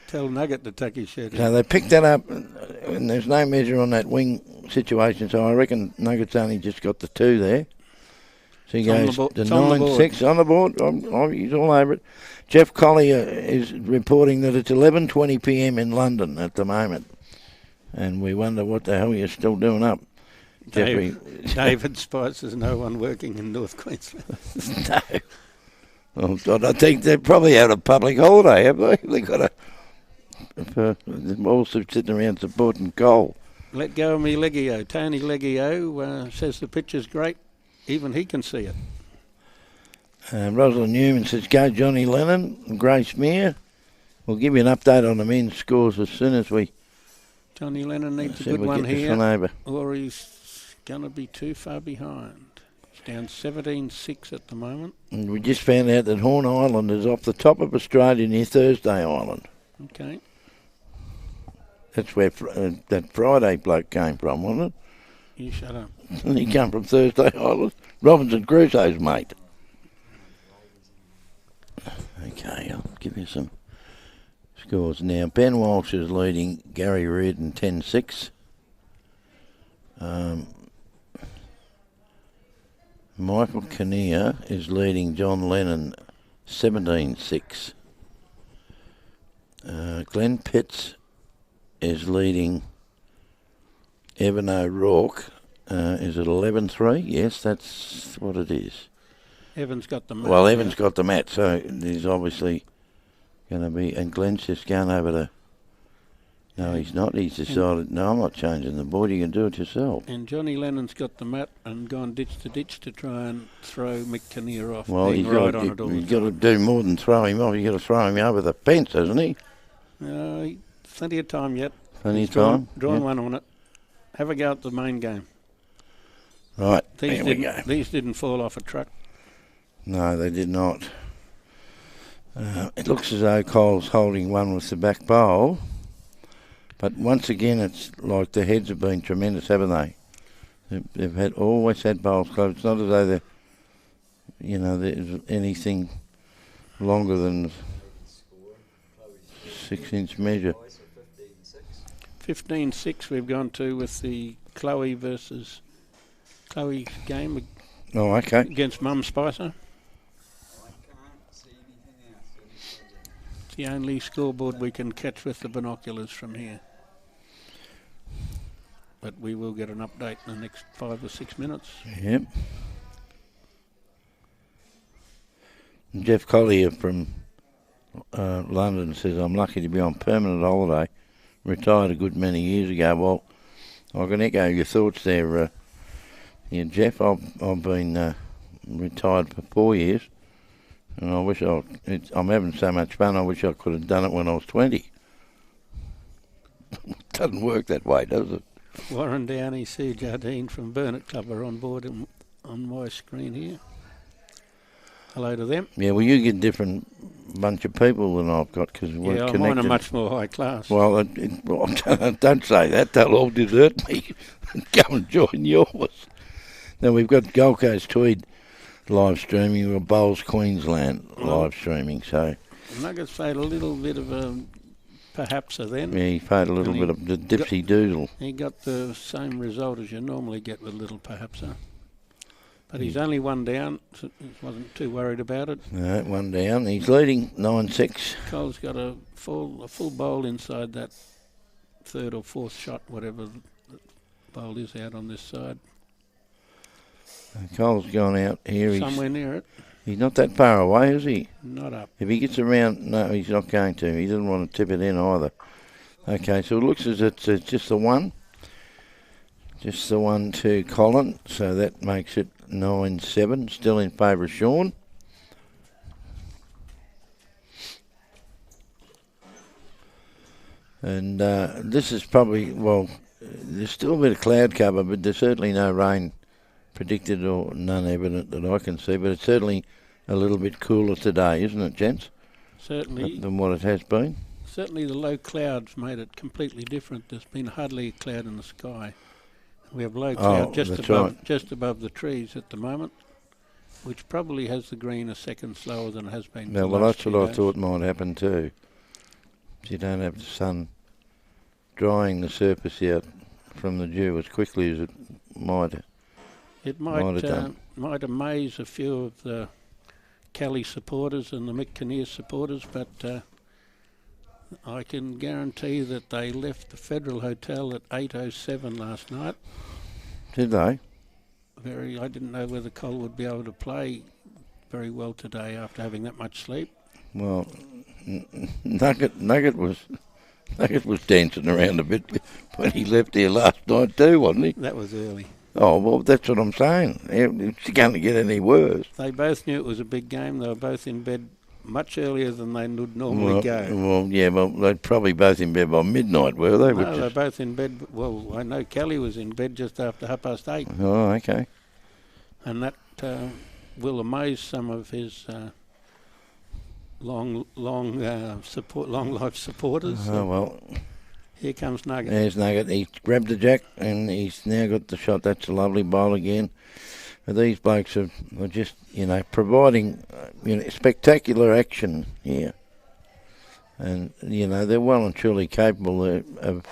Tell Nugget to tuck his shirt in. So they picked that up, and there's no measure on that wing situation, so I reckon Nugget's only just got the 2 there. So he goes to 9-6 on the board. He's all over it. Jeff Collier is reporting that it's 11:20 p.m. in London at the moment, and we wonder what the hell you're still doing up, Jeffrey. David Spice, there's no one working in North Queensland. No. Oh, God, I think they're probably out of public holiday, have they? They've got they're all sitting around supporting Cole. Let go of me, Leggio. Tony Leggio says the picture's great. Even he can see it. Rosalind Newman says, go Johnny Lennon and Grace Meir. We'll give you an update on the men's scores as soon as we... Johnny Lennon needs a good one here, or he's going to be too far behind. He's down 17-6 at the moment. And we just found out that Horn Island is off the top of Australia near Thursday Island. Okay. That's where that Friday bloke came from, wasn't it? You shut up. And he come from Thursday Island. Robinson Crusoe's mate. Okay, I'll give you some scores now. Ben Walsh is leading Gary Reardon 10-6. Michael Kinnear is leading John Lennon 17-6. Glenn Pitts is leading Evan O'Rourke. Is it 11-3? Yes, that's what it is. Evan's got the mat. Well, Evan's got the mat, so there's obviously going to be... And Glenn's just going over No, he's not. He's decided, no, I'm not changing the board. You can do it yourself. And Johnny Lennon's got the mat and gone ditch to ditch to try and throw Mick Kinnear off. Well, being he's right got, on it all the he's got to time. do more than throw him off. He's got to throw him over the fence, hasn't he? Plenty of time yet. Plenty He's of time. Drawn Yeah. one on it. Have a go at the main game. Right, there we go. These didn't fall off a truck. No, they did not. It looks as though Cole's holding one with the back bowl. But once again, it's like the heads have been tremendous, haven't they? They've always had bowls close. It's not as though there's anything longer than 6-inch measure. 15-6 we've gone to with the Chloe game Oh, okay. against Mum Spicer. It's the only scoreboard we can catch with the binoculars from here. But we will get an update in the next 5 or 6 minutes. Yep. Jeff Collier from London says, I'm lucky to be on permanent holiday. Retired a good many years ago. Well, I can echo your thoughts there, Jeff. I've been retired for 4 years, and I wish I'm having so much fun. I wish I could have done it when I was 20. It doesn't work that way, does it? Warren Downey, Sue Jardine from Burnett Club are on board on my screen here. Hello to them. Yeah, well, you get a different bunch of people than I've got because we're connected. Mine are much more high class. Well, don't say that. They'll all desert me. Go and join yours. Now, we've got Gold Coast Tweed live streaming. We've got Bowls Queensland live streaming. So Nuggets played a little bit of a perhapser then. yeah, he played a little bit of the dipsy doodle. He got the same result as you normally get with little perhapser. But he's only one down, so he wasn't too worried about it. No, one down. He's leading 9-6. Cole's got a full bowl inside that third or fourth shot, whatever the bowl is out on this side. Cole's gone out here. Somewhere near it. He's not that far away, is he? Not up. If he gets around, no, he's not going to. He doesn't want to tip it in either. Okay, so it looks as it's just the one. Just the one to Colin, so that makes it 9-7, still in favour of Sean. And this is probably, well, there's still a bit of cloud cover, but there's certainly no rain predicted or none evident that I can see, but it's certainly a little bit cooler today, isn't it, gents? Certainly. Than what it has been. Certainly the low clouds made it completely different. There's been hardly a cloud in the sky. We have low cloud just above the trees at the moment, which probably has the green a second slower than it has been. Well, that's what I thought might happen too. You don't have the sun drying the surface out from the dew as quickly as it might. It might amaze a few of the Kelly supporters and the Mick Kinnear supporters, but I can guarantee that they left the Federal Hotel at 8:07 last night. Did they? I didn't know whether Cole would be able to play very well today after having that much sleep. Well, Nugget was dancing around a bit when he left here last night too, wasn't he? That was early. Oh, well, that's what I'm saying. It's going to get any worse. They both knew it was a big game. They were both in bed much earlier than they would normally go. Well, yeah, well, they're probably both in bed by midnight, were they? No, they're both in bed. Well, I know Kelly was in bed just after 8:30. Oh, okay. And that will amaze some of his long life supporters. Oh, well. Here comes Nugget. There's Nugget. He's grabbed the jack and he's now got the shot. That's a lovely bowl again. But these blokes are just, providing, spectacular action here. And, they're well and truly capable of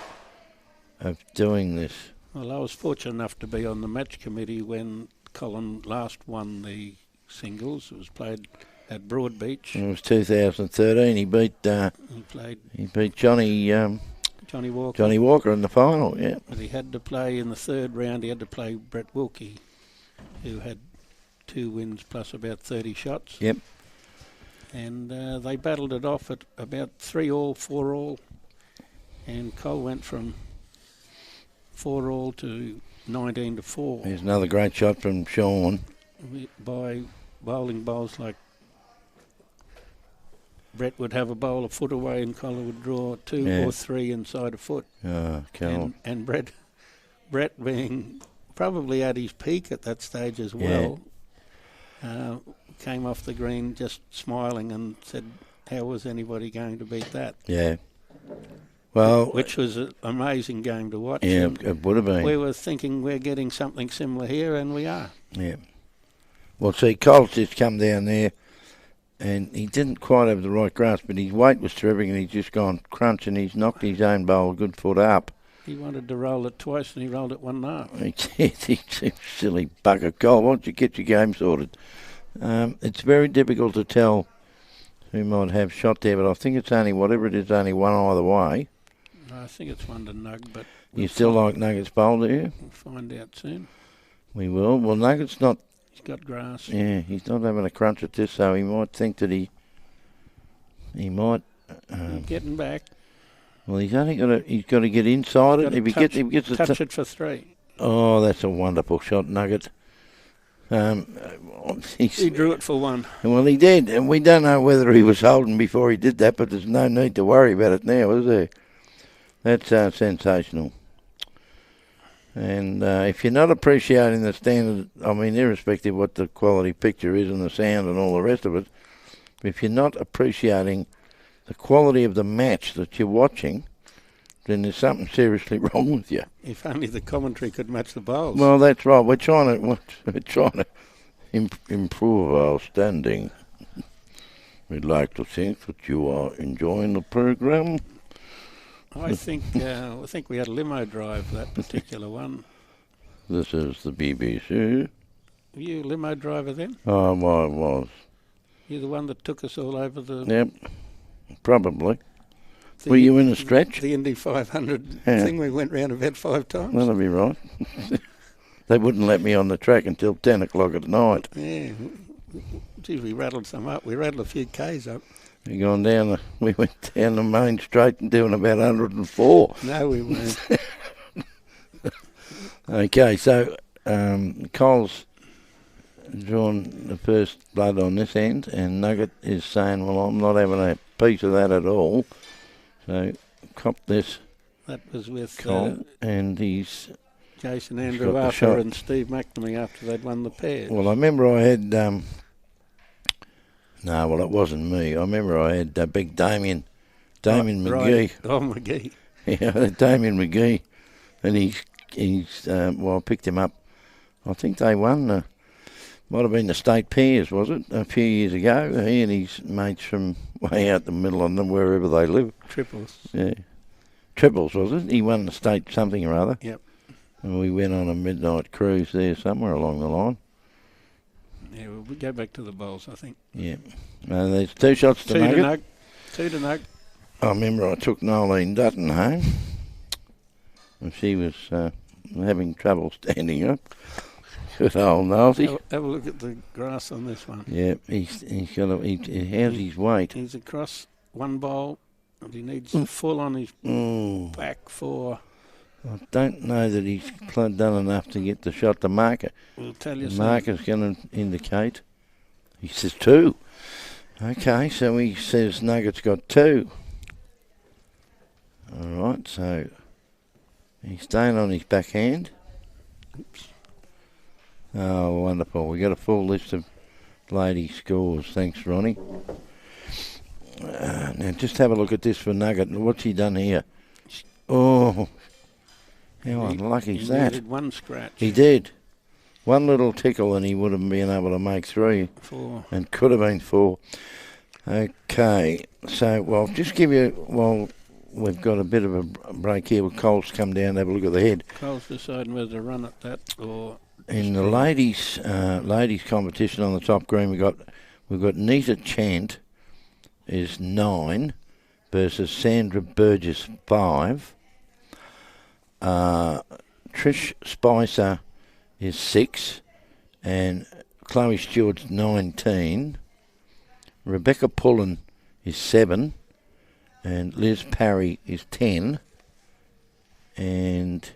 doing this. Well, I was fortunate enough to be on the match committee when Colin last won the singles. It was played at Broadbeach. It was 2013. He beat Johnny Walker in the final, yeah. But he had to play in the third round. He had to play Brett Wilkie, who had 2 wins plus about 30 shots. Yep. And they battled it off at about 3-all, 4-all. and Cole went from 4-all to 19-4 Here's another great shot from Sean. by bowling bowls like Brett would have a bowl a foot away and Colin would draw 2 or 3 inside a foot. Oh, Colin. And Brett being probably at his peak at that stage as well, came off the green just smiling and said, how was anybody going to beat that? Yeah. Well, which was an amazing game to watch. Yeah, and it would have been. we were thinking we're getting something similar here, and we are. Yeah. Well, see, Cole's just come down there, and he didn't quite have the right grasp, but his weight was terrific, and he's just gone crunch, and he's knocked his own bowl a good foot up. He wanted to roll it twice, and he rolled it 1.5. He's a silly bugger. Cole, why don't you get your game sorted? It's very difficult to tell who might have shot there, but I think it's only, whatever it is, only one either way. I think it's one to Nug, but... You still like Nuggets bowl, do you? We'll find out soon. We will. Well, Nuggets not... He's got grass. Yeah, he's not having a crunch at this, so he might think that he might... Getting back. Well, he's got to get inside it. If he gets touch it for 3. Oh, that's a wonderful shot, Nugget. He drew it for 1. Well, he did, and we don't know whether he was holding before he did that, but there's no need to worry about it now, is there? That's sensational. And if you're not appreciating the standard, I mean, irrespective of what the quality picture is and the sound and all the rest of it, if you're not appreciating the quality of the match that you're watching, then there's something seriously wrong with you. If only the commentary could match the bowls. Well, that's right. We're trying to improve our standing. We'd like to think that you are enjoying the program. I think we had a limo drive that particular one. This is the BBC. Were you a limo driver then? Oh, well, I was. You the one that took us all over the... Yep, probably. Were you in a stretch? The Indy 500 thing we went round about 5 times. That'll be right. They wouldn't let me on the track until 10 o'clock at night. Yeah. Geez, we rattled some up. We rattled a few Ks up. We went down the main straight and doing about 104. No, we weren't. Okay, so Cole's drawn the first blood on this end, and Nugget is saying, well, I'm not having a piece of that at all. So, cop this. That was with Cole, and he's... Jason Andrew Arthur and Steve McNamee after they'd won the pairs. Well, I remember I had... no, well, it wasn't me. I remember I had big Damien McGee. Right. Oh, McGee. Yeah, Damien McGee. And he's I picked him up. I think they won... might have been the state pairs, was it? A few years ago. He and his mates from way out the middle of them, wherever they live. Triples. Yeah. Triples, was it? He won the state something or other. Yep. And we went on a midnight cruise there somewhere along the line. Yeah, we'll go back to the bowls, I think. Yeah. There's 2 shots to Nugget. 2 to Nug. I remember I took Nolene Dutton home. And she was having trouble standing up. Good old Nosey. Have a look at the grass on this one. Yeah, he's got how's his weight? He's across one bowl, and he needs full on his back for... I don't know that he's done enough to get the shot to marker. We'll tell you the marker's going to indicate. He says 2. Okay, so he says Nugget's got 2. All right, so he's staying on his backhand. Oops. Oh, wonderful. We got a full list of lady scores. Thanks, Ronnie. Now, just have a look at this for Nugget. What's he done here? Oh, how unlucky is that? He did 1 scratch. He did. 1 little tickle and he would have been able to make 3. 4. And could have been 4. Okay, so, well, just give you, well, we've got a bit of a break here with Cole's come down and have a look at the head. Cole's deciding whether to run at that or... In the ladies competition on the top green, we've got Nita Chant is 9 versus Sandra Burgess 5. Trish Spicer is 6 and Chloe Stewart's 19. Rebecca Pullen is 7 and Liz Parry is 10. and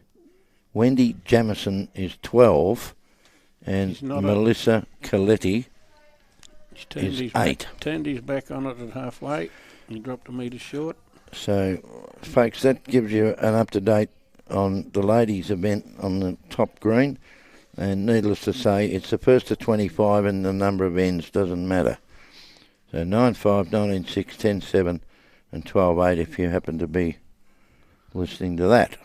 Wendy Jamison is 12, and He's not Melissa Coletti He's is 8. Turned his back on it at halfway. He dropped a metre short. So, folks, that gives you an up-to-date on the ladies' event on the top green. And needless to say, it's the first to 25 and the number of ends doesn't matter. So 9-5, 19-6, 10-7 and 12-8 if you happen to be listening to that.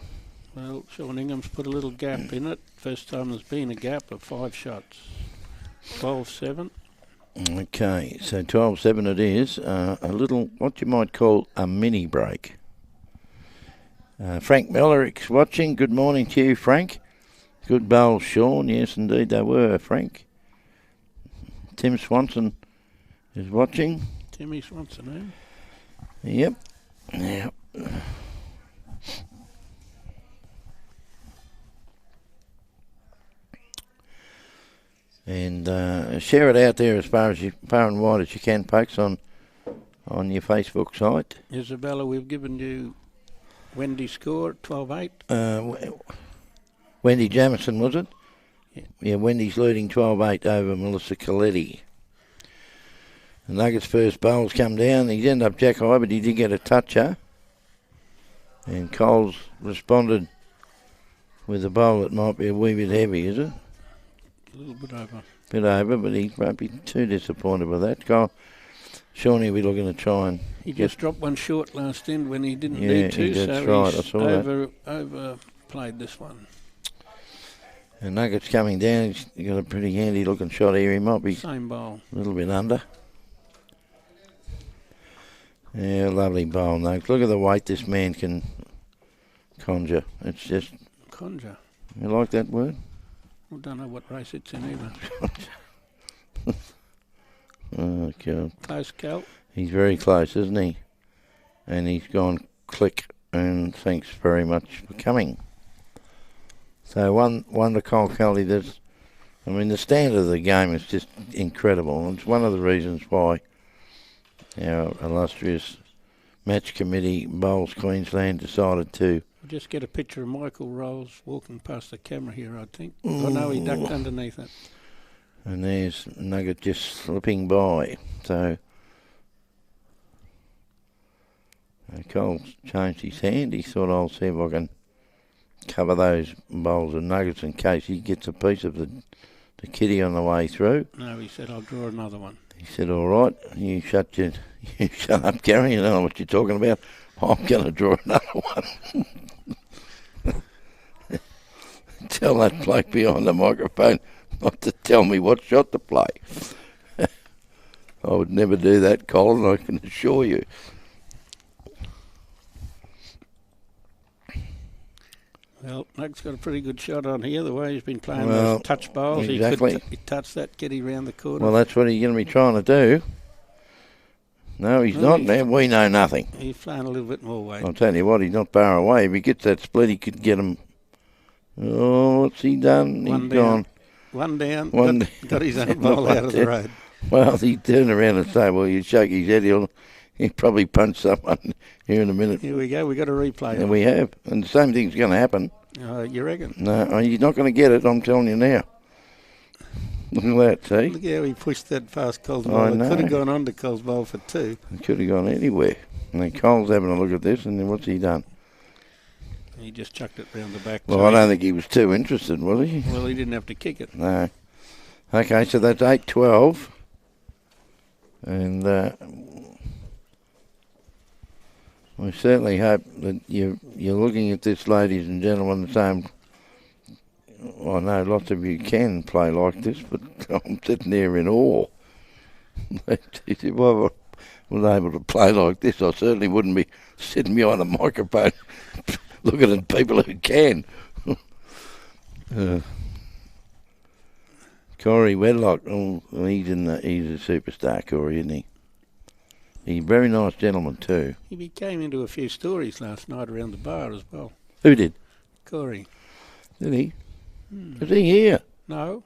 Well, Sean Ingham's put a little gap in it. First time there's been a gap of 5 shots. 12-7. Okay, so 12-7 it is. A little, what you might call a mini break. Frank Mellerick's watching. Good morning to you, Frank. Good bowls, Sean. Yes, indeed they were, Frank. Tim Swanson is watching. Timmy Swanson, eh? Yep. Yep. And share it out there as far and wide as you can, folks, on your Facebook site. Isabella, we've given you Wendy's score, 12-8. Wendy Jamison, was it? Yeah. Wendy's leading 12-8 over Melissa Coletti. The Nuggets' first bowl's come down. He's ended up jack high, but he did get a toucher. And Cole's responded with a bowl that might be a wee bit heavy, is it? A little bit over. Bit over, but he won't be too disappointed with that. Cole, Shawnee will be looking to try and... He just dropped one short last end when he didn't Yeah, need to, that's so right, I he's saw that. overplayed this one. And Nuggets coming down. He's got a pretty handy looking shot here. He might be Same bowl. a little bit under. Yeah, lovely bowl, Nuggets. Look at the weight this man can conjure. It's just... Conjure. You like that word? I don't know what race it's in either. Oh, God. Close, Cal. He's very close, isn't he? And he's gone click, and thanks very much for coming. So one to Cole Kelly. The standard of the game is just incredible. And it's one of the reasons why our illustrious match committee, Bowls Queensland, decided to... Just get a picture of Michael Rolls walking past the camera here, I think. Oh, no, he ducked underneath it. And there's Nugget just slipping by. So Cole's changed his hand. He thought, I'll see if I can cover those bowls of nuggets in case he gets a piece of the kitty on the way through. No, he said, I'll draw another one. He said, all right, you shut up, Gary. You don't know what you're talking about. I'm going to draw another one. Tell that bloke behind the microphone not to tell me what shot to play. I would never do that, Colin, I can assure you. Well, Nugg's got a pretty good shot on here, the way he's been playing Well, those touch bowls. exactly. He touched that kitty round the corner. Well, that's what he's going to be trying to do. No, he's not. Now we know nothing. He's flying a little bit more weight. I'll tell you what, he's not far away. If he gets that split, he could get him. Oh, what's he done? One He's down. gone. One down. One got his own ball out of the road. Well, he turned around and say, well, you shake his head, he'll probably punch someone here in a minute. Here we go. We've got a replay. And we have. And the same thing's going to happen. You reckon? No, he's not going to get it, I'm telling you now. Look at that, see? Look how he pushed that past Cole's I ball. It know. could have gone on to Cole's ball for 2. It could have gone anywhere. And then Cole's having a look at this, and then what's he done? He just chucked it round the back. Well, I don't think he was too interested, was he? Well, he didn't have to kick it. No. Okay, so that's 8-12. And we certainly hope that you're looking at this, ladies and gentlemen, and saying, I know lots of you can play like this, but I'm sitting there in awe. If I was able to play like this, I certainly wouldn't be sitting behind a microphone looking at people who can. Corey Wedlock, he's a superstar, Corey, isn't he? He's a very nice gentleman too. He came into a few stories last night around the bar as well. Who did? Corey. Did he? Is he here? No,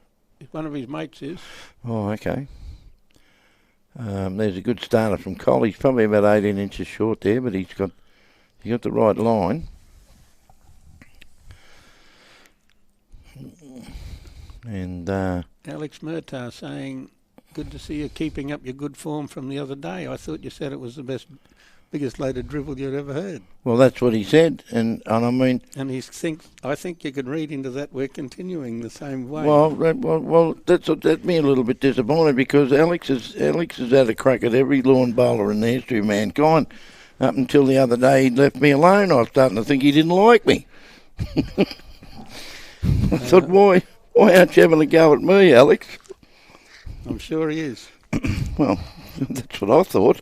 one of his mates is. Oh, okay. There's a good starter from Cole. He's probably about 18 inches short there, but he's got the right line. And Alex Murtaugh saying, good to see you keeping up your good form from the other day. I thought you said it was the biggest load of dribble you'd ever heard. well, that's what he said, and I mean, And I think you could read into that we're continuing the same way. well, that's me a little bit disappointed because Alex has had a crack at every lawn bowler in the history of mankind. Up until the other day, he'd left me alone. I was starting to think he didn't like me. I thought, why aren't you having a go at me, Alex? I'm sure he is. Well, that's what I thought.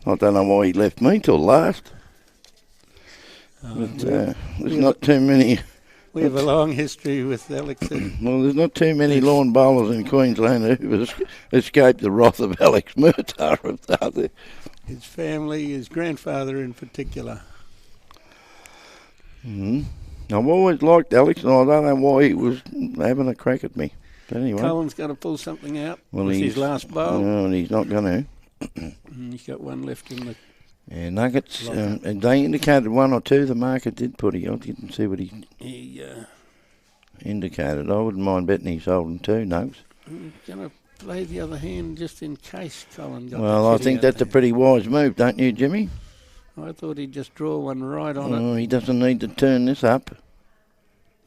I don't know why he left me till last. But there's not too many. We have a long history with Alex. Well, there's not too many lawn bowlers in Queensland who've escaped the wrath of Alex Murtaugh, are there? His family, his grandfather in particular. I've always liked Alex, and I don't know why he was having a crack at me. But anyway. Colin's going to pull something out Well, with his last bowl. No, and he's not going to. He's got one left in the... Yeah, Nuggets, they indicated one or two. The market did put it. I didn't see what he indicated. I wouldn't mind betting he's holding two nugs. He's going to play the other hand just in case Colin got Well, I think that's a pretty wise move, don't you, Jimmy? I thought he'd just draw one right on it. Oh, he doesn't need to turn this up.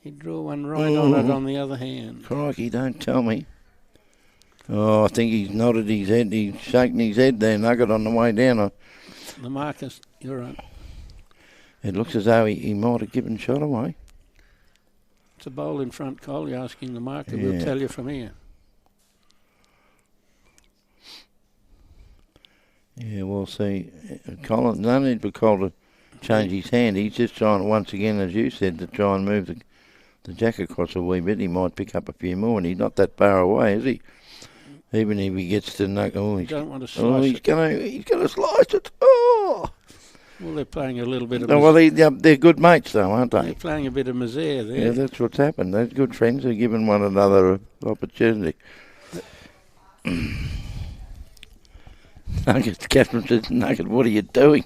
He'd draw one right on it on the other hand. Crikey, don't tell me. Oh, I think he's nodded his head. He's shaking his head there, Nugget, on the way down. The Marcus, you're right. It looks as though he might have given shot away. It's a bowl in front, Cole. You're asking the marker. Yeah. We'll tell you from here. Yeah, we'll see. Colin, no need for Cole to change his hand. He's just trying, once again, as you said, to try and move the jack across a wee bit. He might pick up a few more, and he's not that far away, is he? Even if he gets to you don't want to slice he's going to slice it. Oh! Well, they're playing a little bit of... Well, they're good mates, though, aren't they? They're playing a bit of misère there. Yeah, that's what's happened. They're good friends. They're giving one another an opportunity. Nugget, Catherine says, Nugget, what are you doing?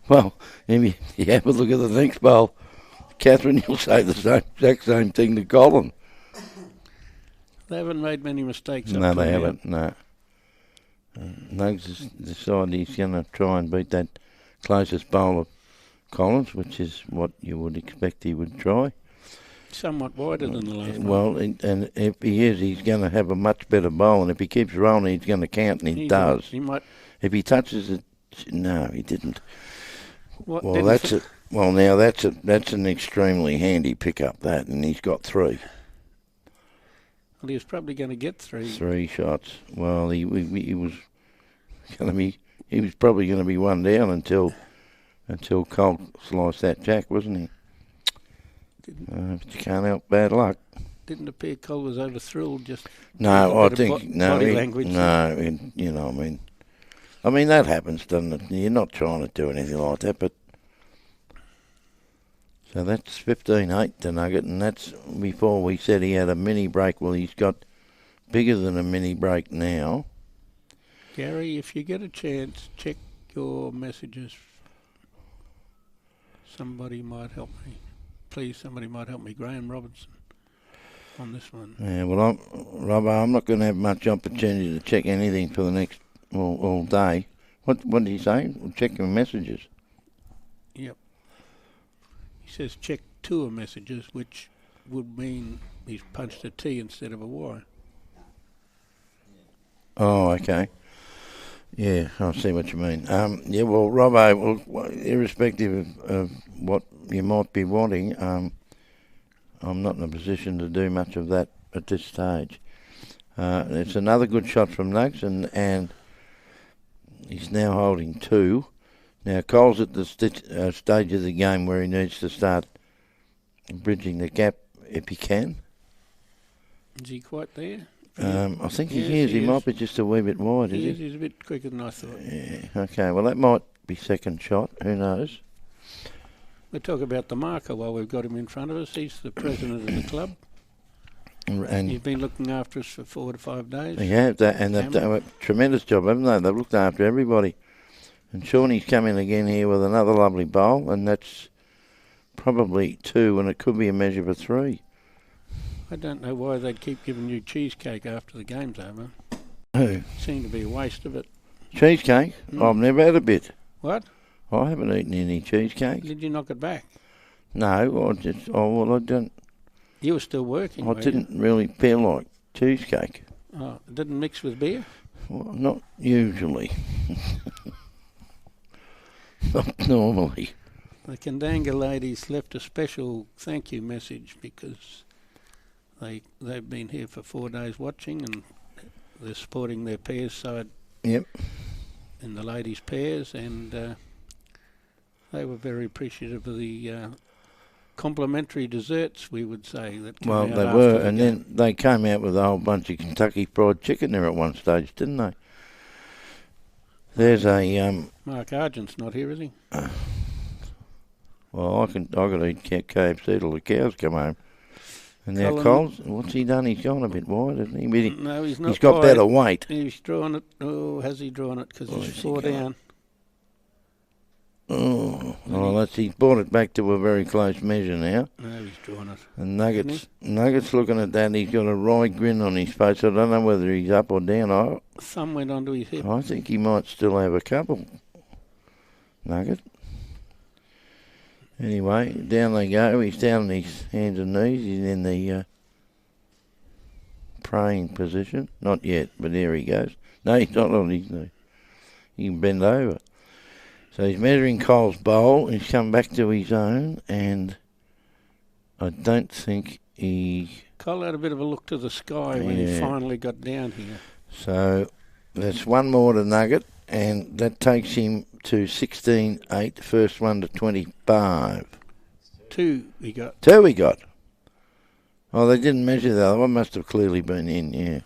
Well, if you have a look at the next bowl, Catherine, you'll say the exact same thing to Colin. They haven't made many mistakes. No, they haven't, no. Nugs has decided he's going to try and beat that closest bowl of Collins, which is what you would expect he would try. Somewhat wider than the last one. Well, and if he is, he's going to have a much better bowl, and if he keeps rolling, he's going to count, and he does. He might. If he touches it, no, he didn't. What, well, that's it. Well, now that's an extremely handy pickup, that, and he's got three. Well, he was probably going to get three. 3 shots. Well, he was going to be. He was probably going to be one down until Colt sliced that jack, wasn't he? But you can't help bad luck. Didn't appear Cole was over thrilled. Just no, I think body language. You know, I mean that happens, doesn't it? You're not trying to do anything like that, but. So that's 15-8 to Nugget, and that's before we said he had a mini break. Well, he's got bigger than a mini break now. Gary, if you get a chance, check your messages. Somebody might help me. Please, somebody might help me. Graham Robinson on this one. Yeah, well, Robbo, I'm not going to have much opportunity to check anything for the next all day. What did he say? We'll check your messages. Yep. He says check tour messages, which would mean he's punched a T instead of a Y. Oh, okay. Yeah, I see what you mean. Yeah, well, Robbo, well, irrespective of what you might be wanting, I'm not in a position to do much of that at this stage. It's another good shot from Nugs, and he's now holding 2. Now, Cole's at the stage of the game where he needs to start bridging the gap if he can. Is he quite there? I think he is. He might be just a wee bit wide, is he? He's a bit quicker than I thought. Yeah, okay. Well, that might be second shot. Who knows? We'll talk about the marker while we've got him in front of us. He's the president of the club. And he's been looking after us for 4 to 5 days. They have, and they've done a tremendous job, haven't they? They've looked after everybody. And Shawnee's come in again here with another lovely bowl, and that's probably 2, and it could be a measure for 3. I don't know why they'd keep giving you cheesecake after the game's over. Who? Seemed to be a waste of it. Cheesecake? I've never had a bit. What? I haven't eaten any cheesecake. Did you knock it back? No, I don't. You were still working. I didn't really feel like cheesecake. Oh, it didn't mix with beer? Well, not usually. Not normally. The Kandanga ladies left a special thank you message because they've been here for 4 days watching and they're supporting their pairs side. Yep. In the ladies' pairs, and they were very appreciative of the complimentary desserts, we would say. That came out They after were, the and game. then they came out with a whole bunch of Kentucky Fried Chicken there at one stage, didn't they? There's a Mark Argent's not here, is he? well, I got to eat KFC till the cows come home. And now Colin- Coles, what's he done? He's gone a bit wide, hasn't he? But No, he's not. he's got wide. better weight. He's drawn it. Oh, has he drawn it? Because Oh, he's has he 4 gone? down. Oh, he's brought it back to a very close measure now. No, he's drawn it. And Nuggets looking at that, he's got a wry grin on his face. I don't know whether he's up or down. Thumb went onto his hip. I think he might still have a couple. Nugget. Anyway, down they go. He's down on his hands and knees. He's in the praying position. Not yet, but there he goes. No, he's not on his knee. He can bend over. So he's measuring Cole's bowl. He's come back to his own, and I don't think he... Cole had a bit of a look to the sky when he finally got down here. So that's one more to Nugget, and that takes him to 16-8, first one to 25. 2 he got. 2 he got. Oh, they didn't measure the other one. Must have clearly been in, yeah.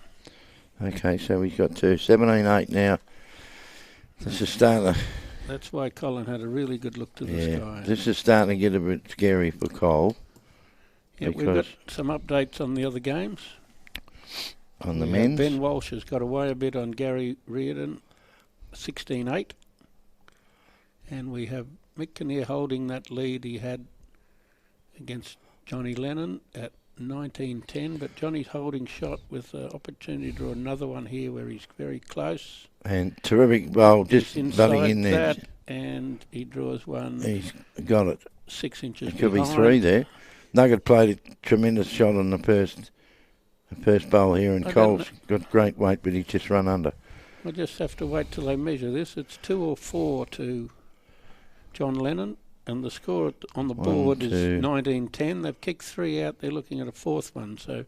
Okay, so he's got 2. 17-8 now. This is starting to... That's why Colin had a really good look to the sky. This is starting to get a bit scary for Cole. Yeah, we've got some updates on the other games. On the men's. Ben Walsh has got away a bit on Gary Reardon, 16-8. And we have Mick Kinnear holding that lead he had against Johnny Lennon at 19-10. But Johnny's holding shot with the opportunity to draw another one here where he's very close. And terrific bowl, just butting in there. That, and he draws one. He's got it. 6 inches It could be behind. 3 there. Nugget played a tremendous shot on the first bowl here, and Cole's got great weight, but he's just run under. We'll just have to wait till they measure this. It's 2 or 4 to John Lennon, and the score on the board is 19-10. They've kicked 3 out. They're looking at a 4th one, so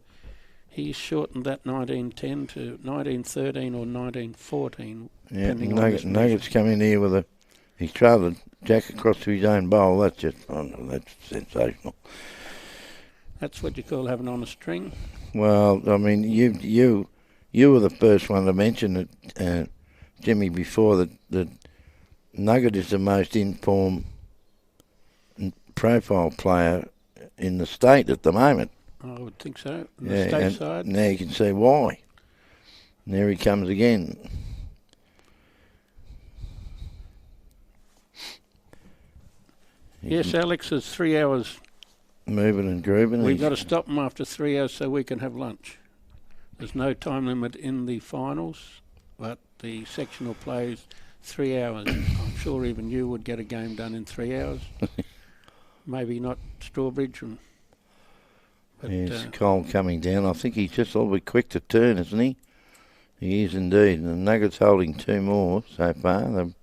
he's shortened that 19-10 to 19-13 or 19-14. Yeah, Nuggets come in here with he's trailed Jack across to his own bowl. That's that's sensational. That's what you call having on a string. Well, I mean, you were the first one to mention it, Jimmy, before that Nugget is the most in-form profile player in the state at the moment. I would think so. On the state side. Now you can see why. And there he comes again. Yes, Alex is 3 hours. Moving and grooving. We've got to stop them after 3 hours so we can have lunch. There's no time limit in the finals, but the sectional plays 3 hours. I'm sure even you would get a game done in 3 hours. Maybe not Strawbridge. But, yes, Cole coming down. I think he's just a little bit quick to turn, isn't he? He is indeed. And the Nuggets holding 2 more so far. They've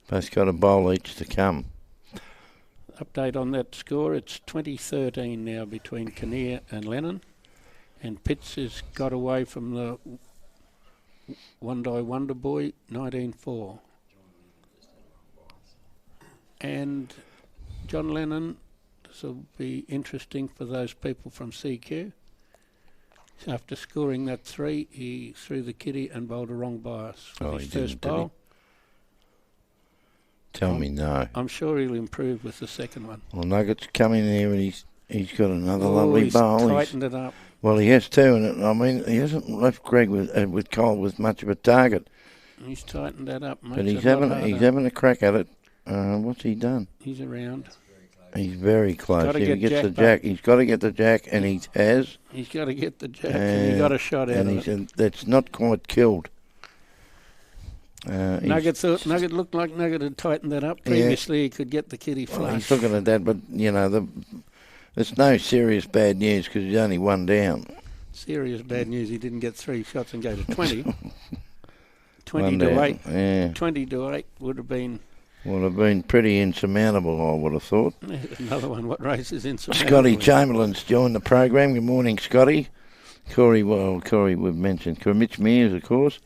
both got a bowl each to come. Update on that score, it's 20-13 now between Kinnear and Lennon. And Pitts has got away from the One-Die Wonder Boy, 19-4. And John Lennon, this will be interesting for those people from CQ. After scoring that 3, he threw the kitty and bowled a wrong bias for his first bowl. Tell me no. I'm sure he'll improve with the second one. Well, Nuggets come in there and he's got another lovely bowl. He's tightened it up. Well, he has too, and I mean he hasn't left Greg with Cole with much of a target. He's tightened that up, but he's having a crack at it. What's he done? He's around. He's very close. Gotta If he get gets the Jack jack, he's got to get the jack, and he has. He's got to get the jack, and he got a shot out and of it. that's not quite killed. Nugget looked like Nugget had tightened that up. Previously, he could get the kitty flush. Well, he's looking at that, but, it's no serious bad news because he's only one down. Serious bad news, he didn't get 3 shots and go to 20. 20 One to down, 8. Yeah. 20 to 8 would have been... Would have been pretty insurmountable, I would have thought. Another one. What race is insurmountable? Scotty Chamberlain's joined the program. Good morning, Scotty. Corey, we've mentioned. Mitch Mears, of course.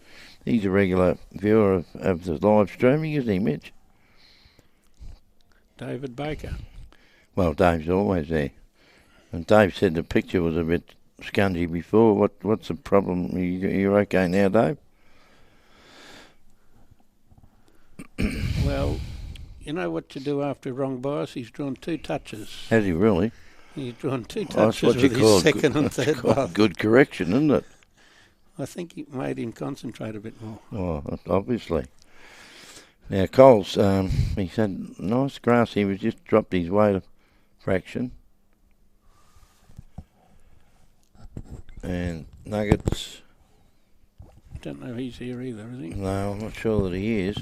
He's a regular viewer of the live streaming, isn't he, Mitch? David Baker. Well, Dave's always there. And Dave said the picture was a bit scungy before. What's the problem? You're okay now, Dave? Well, you know what to do after wrong bias? He's drawn 2 touches. Has he really? He's drawn 2 That's touches what you with call his second and third bias. good correction, isn't it? I think it made him concentrate a bit more. Oh, obviously. Now, Cole's, he's had nice grass. He was just dropped his weight a fraction. And Nuggets. I don't know if he's here either, is he? No, I'm not sure that he is.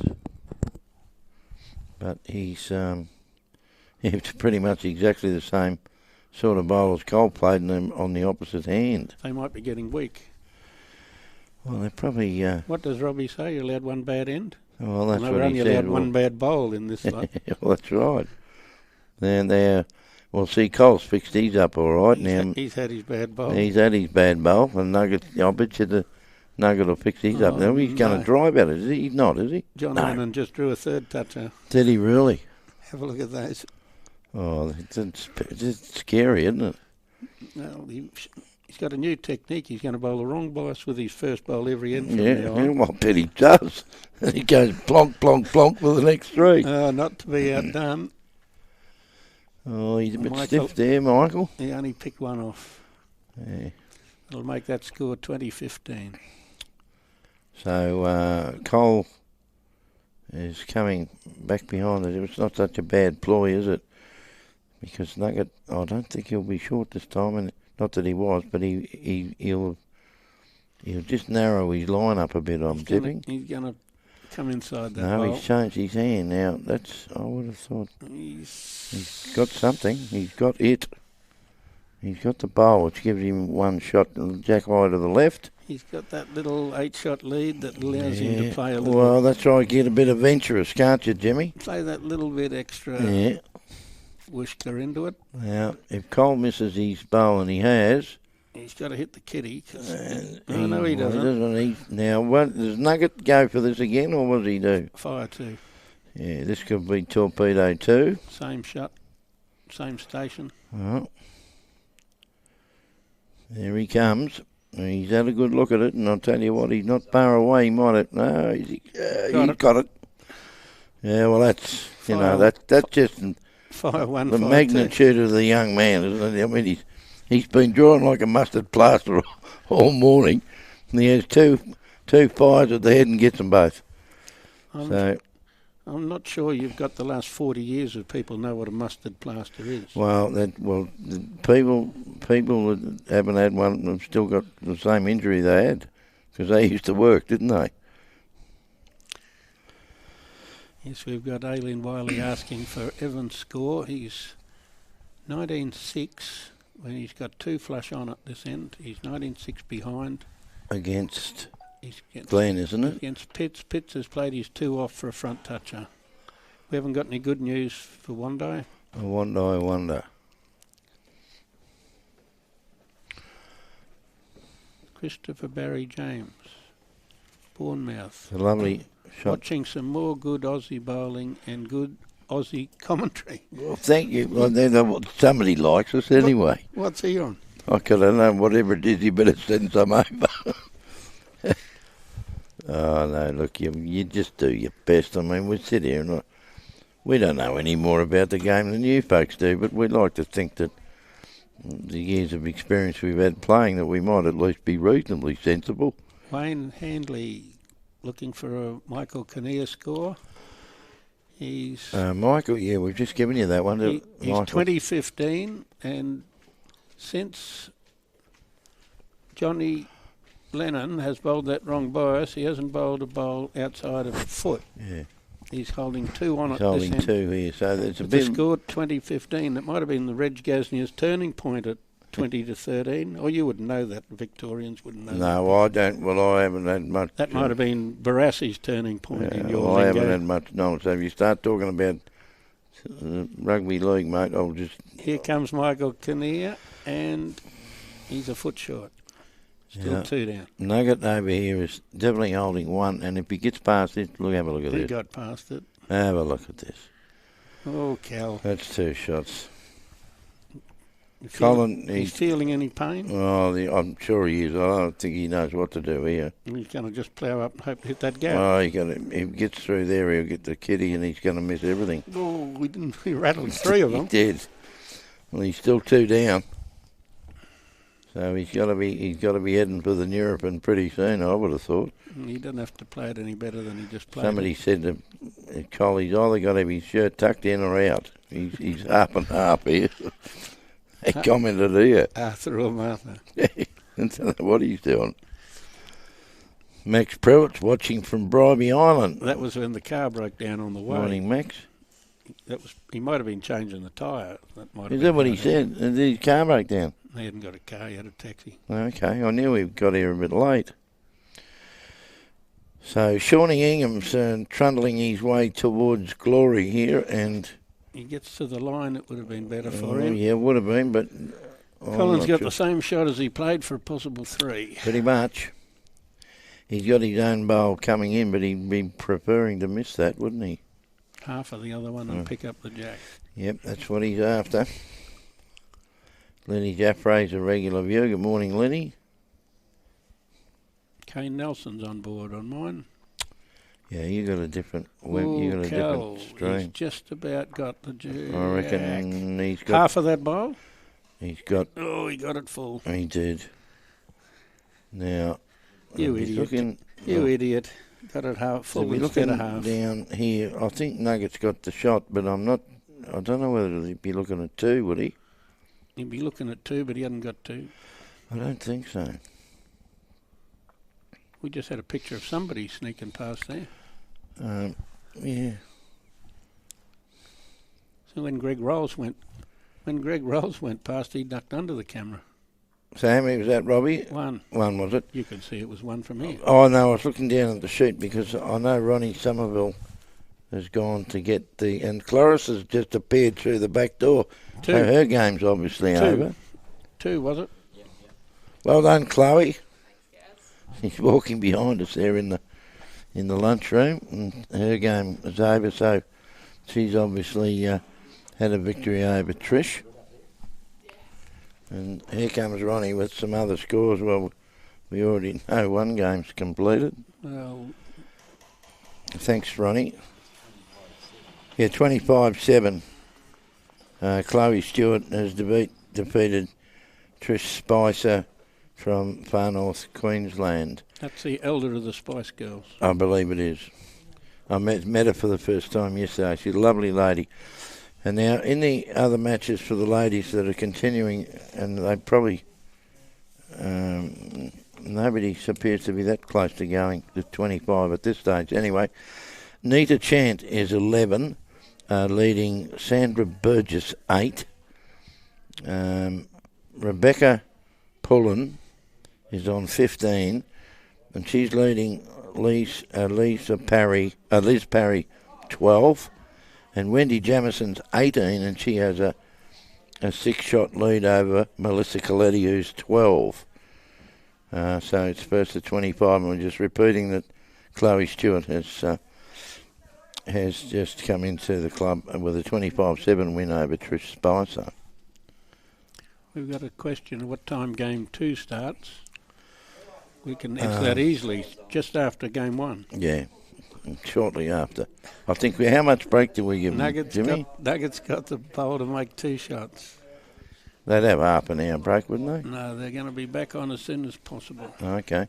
But he's pretty much exactly the same sort of bowl as Cole played on the opposite hand. They might be getting weak. Well, they're probably... What does Robbie say? You're allowed one bad end? Well, that's no, what we're he only said. allowed one bad bowl in this lot. Well, that's right. Well, see, Cole's fixed his up all right. He's had his bad bowl. He's had his bad bowl, and Nugget, I bet you the Nugget will fix his up. Now, he's going to drive at it, is he? He's not, is he? John Lennon just drew a 3rd toucher. Did he really? Have a look at those. Oh, it's scary, isn't it? Well, he's got a new technique. He's going to bowl the wrong bias with his first bowl every end from Yeah, now on. well, I bet he does. He goes plonk, plonk, plonk for the next 3. Not to be outdone. Oh, he's a bit stiff there, Michael. He only picked one off. Yeah. It'll make that score 20-15. So Cole is coming back behind it. It's not such a bad ploy, is it? Because Nugget, I don't think he'll be short this time, and not that he was, but he'll just narrow his line up a bit. I'm tipping. He's going to come inside that. No, bowl. he's changed his hand now. I would have thought he's got something. He's got it. He's got the bowl, which gives him one shot. Jack high to the left. He's got that little 8-shot lead that allows him to play a little. Well, that's right. Get a bit adventurous, can't you, Jimmy? Play that little bit extra. Yeah. Whisker into it. Now, if Cole misses his bowl, and he has, he's got to hit the kitty. no, he doesn't. Now, does Nugget go for this again, or what does he do? Fire 2. Yeah, this could be Torpedo 2. Same shot, same station. Oh. There he comes. He's had a good look at it, and I'll tell you what, he's not far away. He might have... No, he's got it. Yeah, well, that's, that's just... Fire 1, the fire magnitude 2. of the young man, isn't it? I mean, he's been drawing like a mustard plaster all morning, and he has two fires at the head and gets them both. I'm not sure you've got the last 40 years of people know what a mustard plaster is. Well, the people that haven't had one have still got the same injury they had, because they used to work, didn't they? Yes, we've got Aileen Wiley asking for Evan's score. He's 19-6 when he's got 2 flush on at this end. He's 19-6 behind. Against Glenn, isn't it? Against Pitts. Pitts has played his 2 off for a front toucher. We haven't got any good news for Wando. I wonder. Christopher Barry James, Bournemouth. A lovely shot. Watching some more good Aussie bowling and good Aussie commentary. Well, thank you. Well, somebody likes us anyway. What's he on? I don't know. Whatever it is, you better send some over. Oh, no, look, you just do your best. I mean, we sit here and we don't know any more about the game than you folks do, but we'd like to think that the years of experience we've had playing, that we might at least be reasonably sensible. Wayne Handley looking for a Michael Kinnear score. He's Michael, yeah, we've just given you that one. he's Michael. 2015, and since Johnny Lennon has bowled that wrong bias, he hasn't bowled a bowl outside of a foot. Yeah, He's holding 2 on he's it holding this end. 2 here, so it's a It's bit. scored 2015. It might have been the Reg Gasnier's turning point at 20 to 13. Or you wouldn't know that. Victorians wouldn't know that. No, I don't. Well, I haven't had much. That might have been Barassi's turning point in your well, I haven't lingo. had much knowledge. So if you start talking about rugby league, mate, I'll just. Here comes Michael Kinnear, and he's a foot short. Still Yeah. 2 down. Nugget over here is definitely holding 1, and if he gets past it, have a look at He this. got past it. Have a look at this. Oh, Cal. That's 2 shots. You Colin, he's feeling any pain? Oh, I'm sure he is. I don't think he knows what to do here. He's going to just plough up and hope to hit that gap. Oh, if he gets through there, he'll get the kitty, and he's going to miss everything. Oh, he rattled 3 of He them. did. Well, he's still 2 down. So he's got to be heading for the Neuropen pretty soon, I would have thought. He doesn't have to play it any better than he just played. Somebody said to Colin, he's either got to have his shirt tucked in or out. He's half and half here. He commented here. Arthur or Martha. I don't know what he's doing. Max Prewitt's watching from Bribey Island. That was when the car broke down on the way. Morning, Max. He might have been changing the tyre. Is that what he said? Did his car break down? He hadn't got a car, he had a taxi. Okay, I knew he got here a bit late. So Shawnee Ingham's trundling his way towards glory here, and He gets to the line, it would have been better for him. yeah, would have been, but Colin's got the same shot as he played for a possible 3. pretty much. He's got his own bowl coming in, but he'd be preferring to miss that, wouldn't he? Half of the other one and pick up the jack. Yep, that's what he's after. Lenny Jaffray's a regular view. Good morning, Lenny. Kane Nelson's on board on mine. Yeah, you got a different. Oh, You got a Cal, different he's stream. just about got the jack. I reckon he's got. Half of that bowl? He's got. Oh, he got it full. He did. Now. You he's idiot. Looking, You idiot. Got it half So full we're instead looking of half. down here. I think Nugget's got the shot, but I'm not. I don't know whether he'd be looking at 2, would he? He'd be looking at 2, but he hadn't got 2. I don't think so. We just had a picture of somebody sneaking past there. Yeah. So when Greg Rolls went past, he ducked under the camera. So how many was that, Robbie? 1. 1, was it? You can see it was 1 from here. Oh, no, I was looking down at the sheet because I know Ronnie Somerville has gone to get the... And Cloris has just appeared through the back door. 2. So her game's obviously 2. over. 2, was it? Well done, Chloe. She's walking behind us there in the lunchroom, and her game is over. So she's obviously had a victory over Trish. And here comes Ronnie with some other scores. Well, we already know one game's completed. Well, Thanks, Ronnie. Yeah, 25-7. Chloe Stewart has defeated Trish Spicer from far north Queensland. that's the elder of the Spice Girls. I believe it is. I met her for the first time yesterday. She's a lovely lady. And now in the other matches for the ladies that are continuing, and they probably nobody appears to be that close to going to 25 at this stage. Anyway, Nita Chant is 11, leading Sandra Burgess 8. Rebecca Pullen is on 15, and she's leading Liz Parry 12. And Wendy Jamison's 18, and she has a 6-shot lead over Melissa Coletti, who's 12. So it's first to 25, and we're just repeating that Chloe Stewart has just come into the club with a 25-7 win over Trish Spicer. We've got a question of what time game 2 starts. We can answer that easily, just after game 1. Yeah, shortly after. I think how much break do we give them, Jimmy? Nuggets got the bowl to make 2 shots. They'd have half an hour break, wouldn't they? No, they're going to be back on as soon as possible. Okay.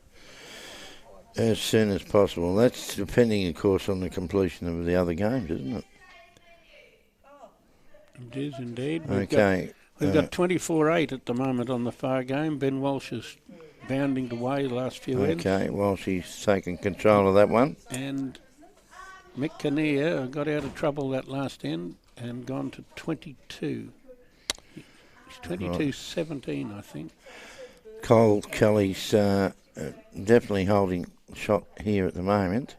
As soon as possible. That's depending, of course, on the completion of the other games, isn't it? It is indeed. Okay. We've got 24-8 at the moment on the far game. Ben Walsh is bounding away the last few ends. Okay, well, she's taken control of that one. And Mick Kinnear got out of trouble that last end and gone to 22. He's 22-17, I think. Cole Kelly's definitely holding shot here at the moment.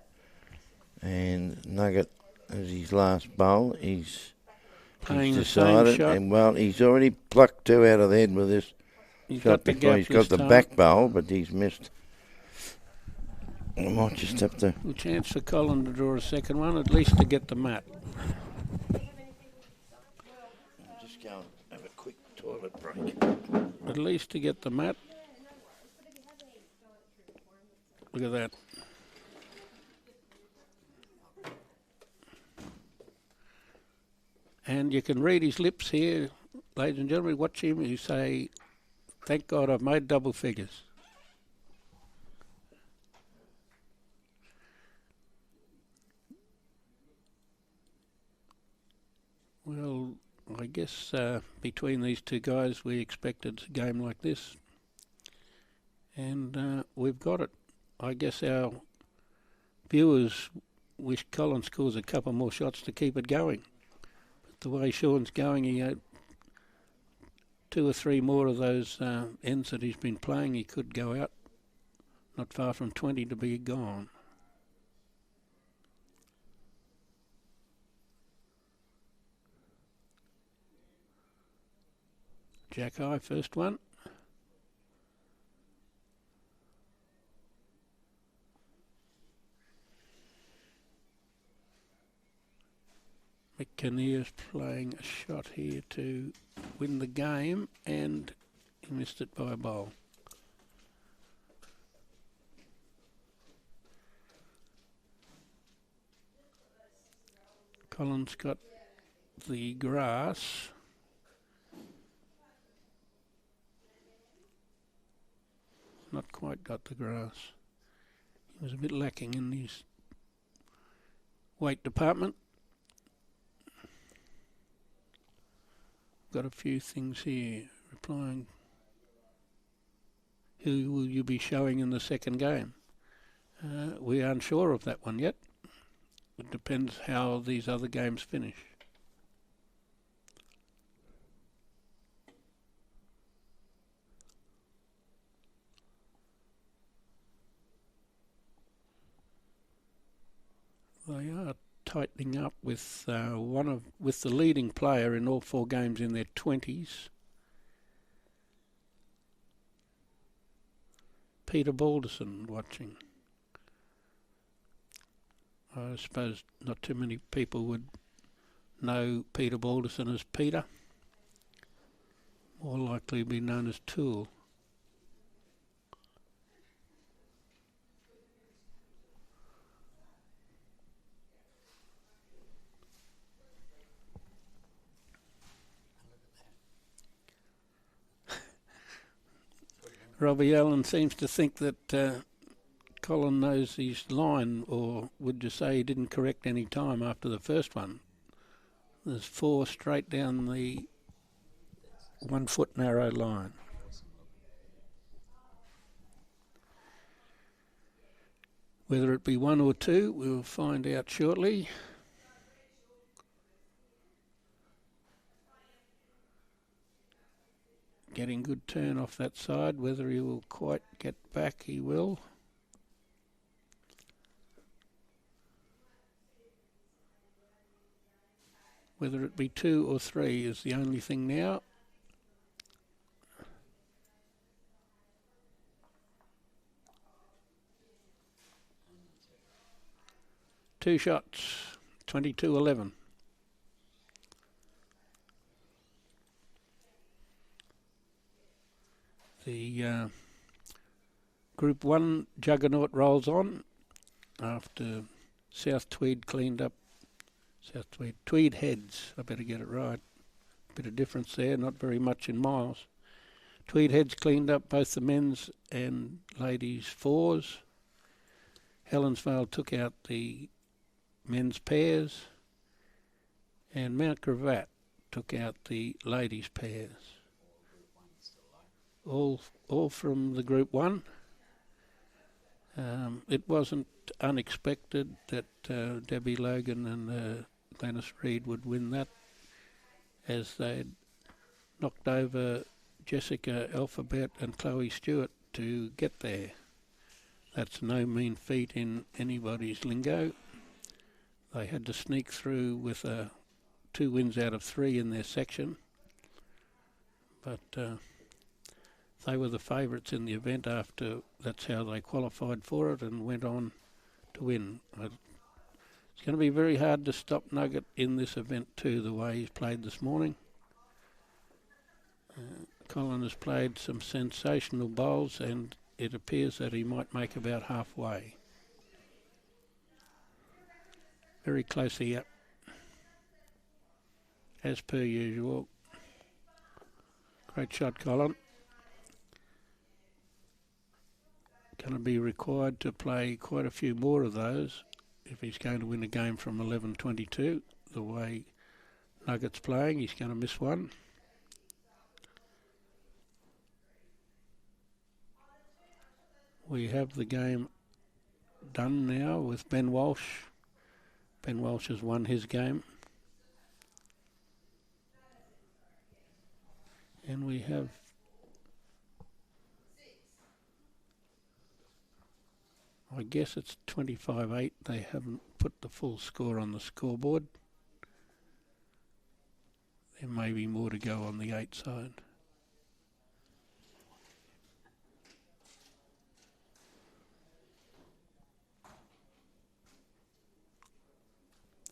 And Nugget as his last bowl. He's Playing the decided, same shot. and well, he's already plucked two out of the head with this He's shot got the before. gap He's got this the time. back bowl, but he's missed. I might just have to. A chance for Colin to draw a second one, at least to get the mat. Just go and have a quick toilet break. At least to get the mat. Look at that. And you can read his lips here, ladies and gentlemen. Watch him. You say, "Thank God I've made double figures." Well, I guess between these two guys, we expected a game like this, and we've got it. I guess our viewers wish Colin scores a couple more shots to keep it going. But the way Sean's going, he had 2 or 3 more of those ends that he's been playing. He could go out not far from 20 to be gone. Jack High, first one. Mick Kinnear's playing a shot here to win the game, and he missed it by a bowl. Colin's got the grass. Not quite got the grass. He was a bit lacking in his weight department. Got a few things here. Replying, who will you be showing in the second game? We aren't sure of that one yet. It depends how these other games finish. They are tightening up with with the leading player in all 4 games in their 20s. Peter Balderson watching. I suppose not too many people would know Peter Balderson as Peter. More likely to be known as Tool. Robbie Allen seems to think that Colin knows his line, or would you say he didn't correct any time after the first one? There's 4 straight down the 1 foot narrow line. Whether it be 1 or 2, we'll find out shortly. Getting good turn off that side. Whether he will quite get back, he will. Whether it be 2 or 3 is the only thing now. Two shots, 22-11. The Group 1 juggernaut rolls on after South Tweed cleaned up. Tweed Heads, I better get it right. Bit of difference there, not very much in miles. Tweed Heads cleaned up both the men's and ladies' 4s. Helensvale took out the men's pairs. And Mount Gravatt took out the ladies' pairs. All from the Group 1. It wasn't unexpected that Debbie Logan and Glenys Reid would win that, as they'd knocked over Jessica Alphabet and Chloe Stewart to get there. That's no mean feat in anybody's lingo. They had to sneak through with 2 wins out of 3 in their section, but they were the favourites in the event. After that's how they qualified for it and went on to win. It's going to be very hard to stop Nugget in this event too, the way he's played this morning. Colin has played some sensational bowls, and it appears that he might make about halfway. Very closely up, as per usual. Great shot, Colin. Going to be required to play quite a few more of those if he's going to win a game from 11-22. The way Nugget's playing, he's going to miss one. We have the game done now with Ben Walsh. Ben Walsh has won his game. And we have I guess it's 25-8. They haven't put the full score on the scoreboard. There may be more to go on the 8 side.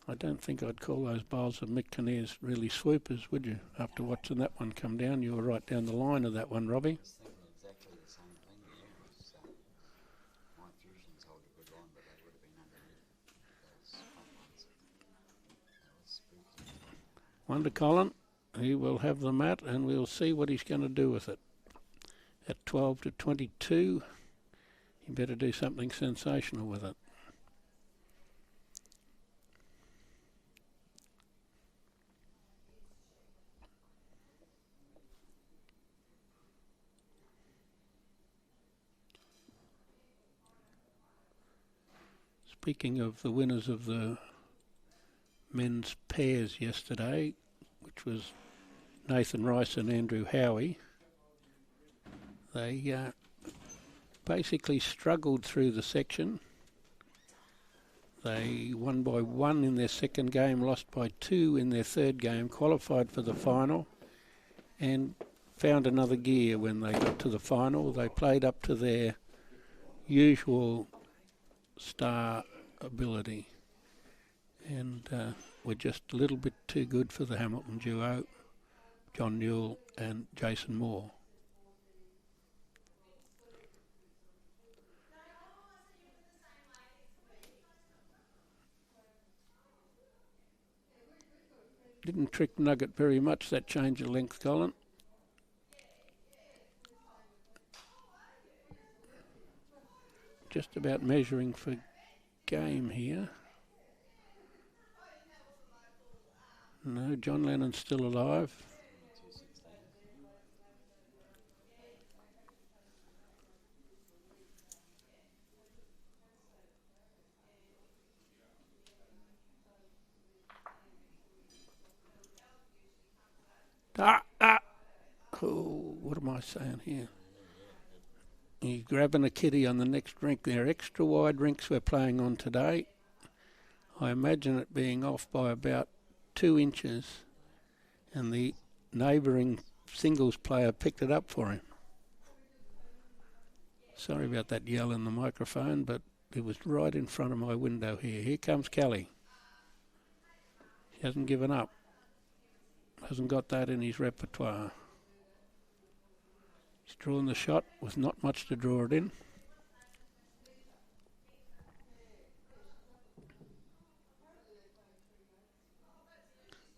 I don't think I'd call those bowls of Mick Kinnear's really swoopers, would you? After watching that one come down, you were right down the line of that one, Robbie. Exactly the same thing. My Fusions hold a good line, but they would have been underneath those front ones. That was spooky. One to Colin. He will have the mat, and we'll see what he's going to do with it. At 12-22, he better do something sensational with it. Speaking of the winners of the men's pairs yesterday, which was Nathan Rice and Andrew Howie, they basically struggled through the section. They won by 1 in their second game, lost by 2 in their third game, qualified for the final, and found another gear when they got to the final. They played up to their usual star ability, and were just a little bit too good for the Hamilton duo, John Newell and Jason Moore. Didn't trick Nugget very much, that change of length, Colin. Just about measuring for game here. No, John Lennon's still alive. Oh, what am I saying here? He's grabbing a kitty on the next rink. They're extra wide rinks we're playing on today. I imagine it being off by about 2 inches, and the neighbouring singles player picked it up for him. Sorry about that yell in the microphone, but it was right in front of my window here. Here comes Kelly. He hasn't given up. Hasn't got that in his repertoire. He's drawn the shot with not much to draw it in.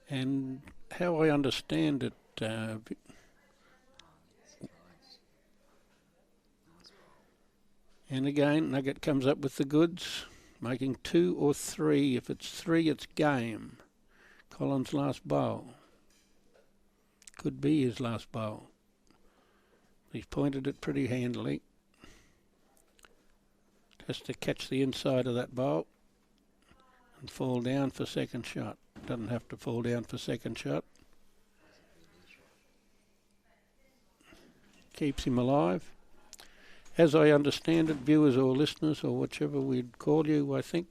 And how I understand it, and again, Nugget comes up with the goods, making 2 or 3. If it's 3, it's game. Colin's last bowl. could be his last bowl. He's pointed it pretty handily. Has to catch the inside of that bowl and fall down for second shot. Doesn't have to fall down for second shot. Keeps him alive. As I understand it, viewers or listeners or whichever we'd call you, I think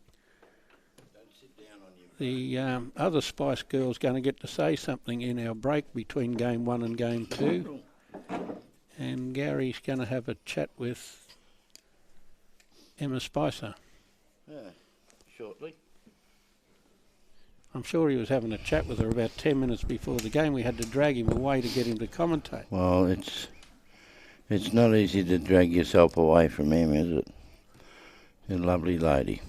the other Spice Girl's going to get to say something in our break between Game 1 and Game 2. And Gary's going to have a chat with Emma Spicer. Yeah, shortly. I'm sure he was having a chat with her about 10 minutes before the game. We had to drag him away to get him to commentate. Well, it's not easy to drag yourself away from him, is it? A lovely lady.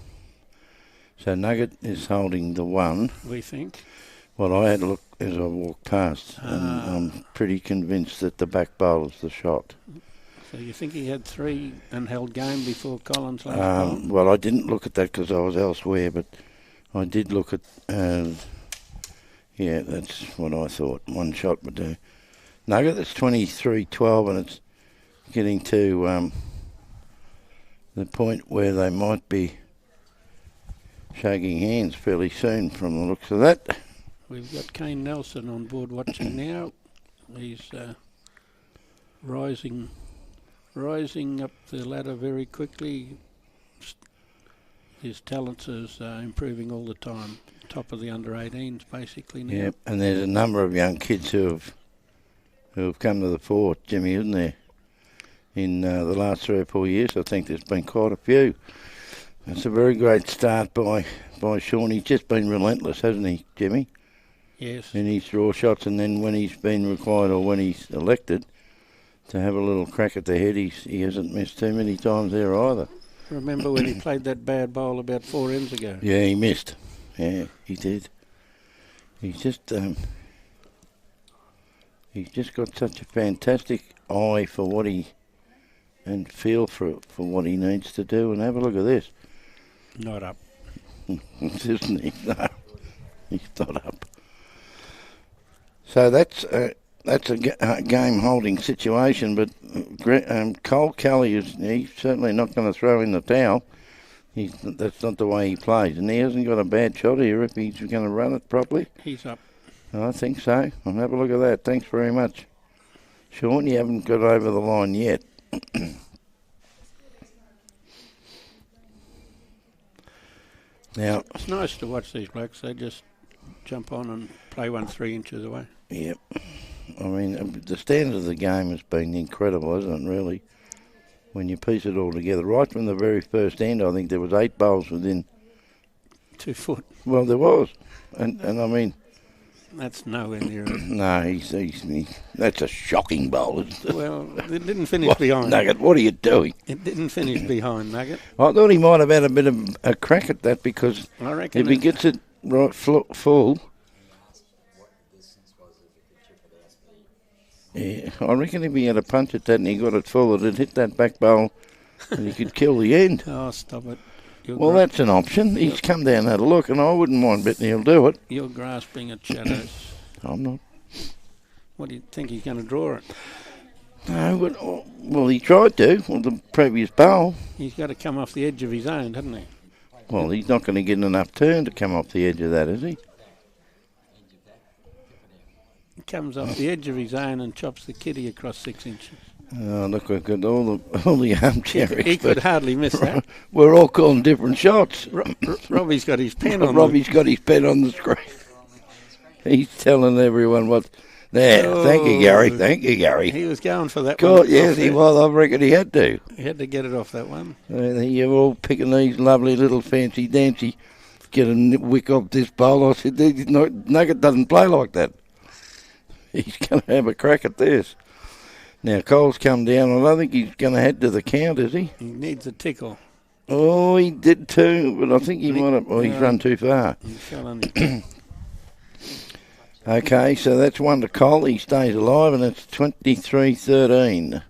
So Nugget is holding the one. We think. Well, I had a look as I walked past, and I'm pretty convinced that the back bowler's the shot. So you think he had 3 and held game before Colin's last bowl? Well, I didn't look at that because I was elsewhere, but I did look at, yeah, that's what I thought. One shot would do. Nugget, that's 23-12, and it's getting to the point where they might be shaking hands fairly soon from the looks of that. We've got Kane Nelson on board watching now. He's rising up the ladder very quickly. His talents is improving all the time. Top of the under-18s basically now. Yep, and there's a number of young kids who have come to the fore, Jimmy, isn't there? In the last 3 or 4 years, I think there's been quite a few. It's a very great start by Sean. He's just been relentless, hasn't he, Jimmy? Yes. In his draw shots, and then when he's been required or when he's elected to have a little crack at the head, he hasn't missed too many times there either. Remember when he played that bad bowl about 4 ends ago? Yeah, he missed. Yeah, he did. He's just got such a fantastic eye for what he and feel for what he needs to do. And have a look at this. Not up. Isn't he? No, he's not up. So that's a game holding situation, but Cole Kelly he's certainly not going to throw in the towel. That's not the way he plays, and he hasn't got a bad shot here if he's going to run it properly. He's up. I think so. I'll have a look at that. Thanks very much, Sean. You haven't got over the line yet. Now it's nice to watch these blokes. They just jump on and play one 3 inches away. Yep. I mean, the standard of the game has been incredible, hasn't it, really? When you piece it all together. Right from the very first end, I think there was 8 bowls within 2 foot. Well, there was. And I mean... That's nowhere near it. No, that's a shocking bowl. Well, it didn't finish behind. Nugget, what are you doing? It didn't finish behind, Nugget. I thought he might have had a bit of a crack at that because I reckon if he gets it right full... Yeah, I reckon if he had a punch at that and he got it full, it'd hit that back bowl and he could kill the end. Oh, stop it. Well, that's an option. He's come down and had a look, and I wouldn't mind betting he'll do it. You're grasping at shadows. I'm not. What do you think he's going to draw it? No, but, well, he tried to on the previous bowl. He's got to come off the edge of his own, hasn't he? Well, he's not going to get enough turn to come off the edge of that, is he? He comes off the edge of his own and chops the kitty across 6 inches. Oh, look, we've got all the armchair experts. He could hardly miss that. We're all calling different shots. Robbie's got his pen on. Robbie's got his pen on the screen. He's telling everyone what. There, thank you, Gary. Thank you, Gary. He was going for that God, one. yes, he was. I reckon he had to. He had to get it off that one. You're all picking these lovely little fancy dancy. Get a wick off this bowl. I said, Nugget doesn't play like that. He's going to have a crack at this. Now, Cole's come down. I don't think he's going to head to the count, is he? He needs a tickle. Oh, he did too, but I think he might have... Oh, he's run too far. He fell on his... Okay, so that's one to Cole. He stays alive, and it's 23-13.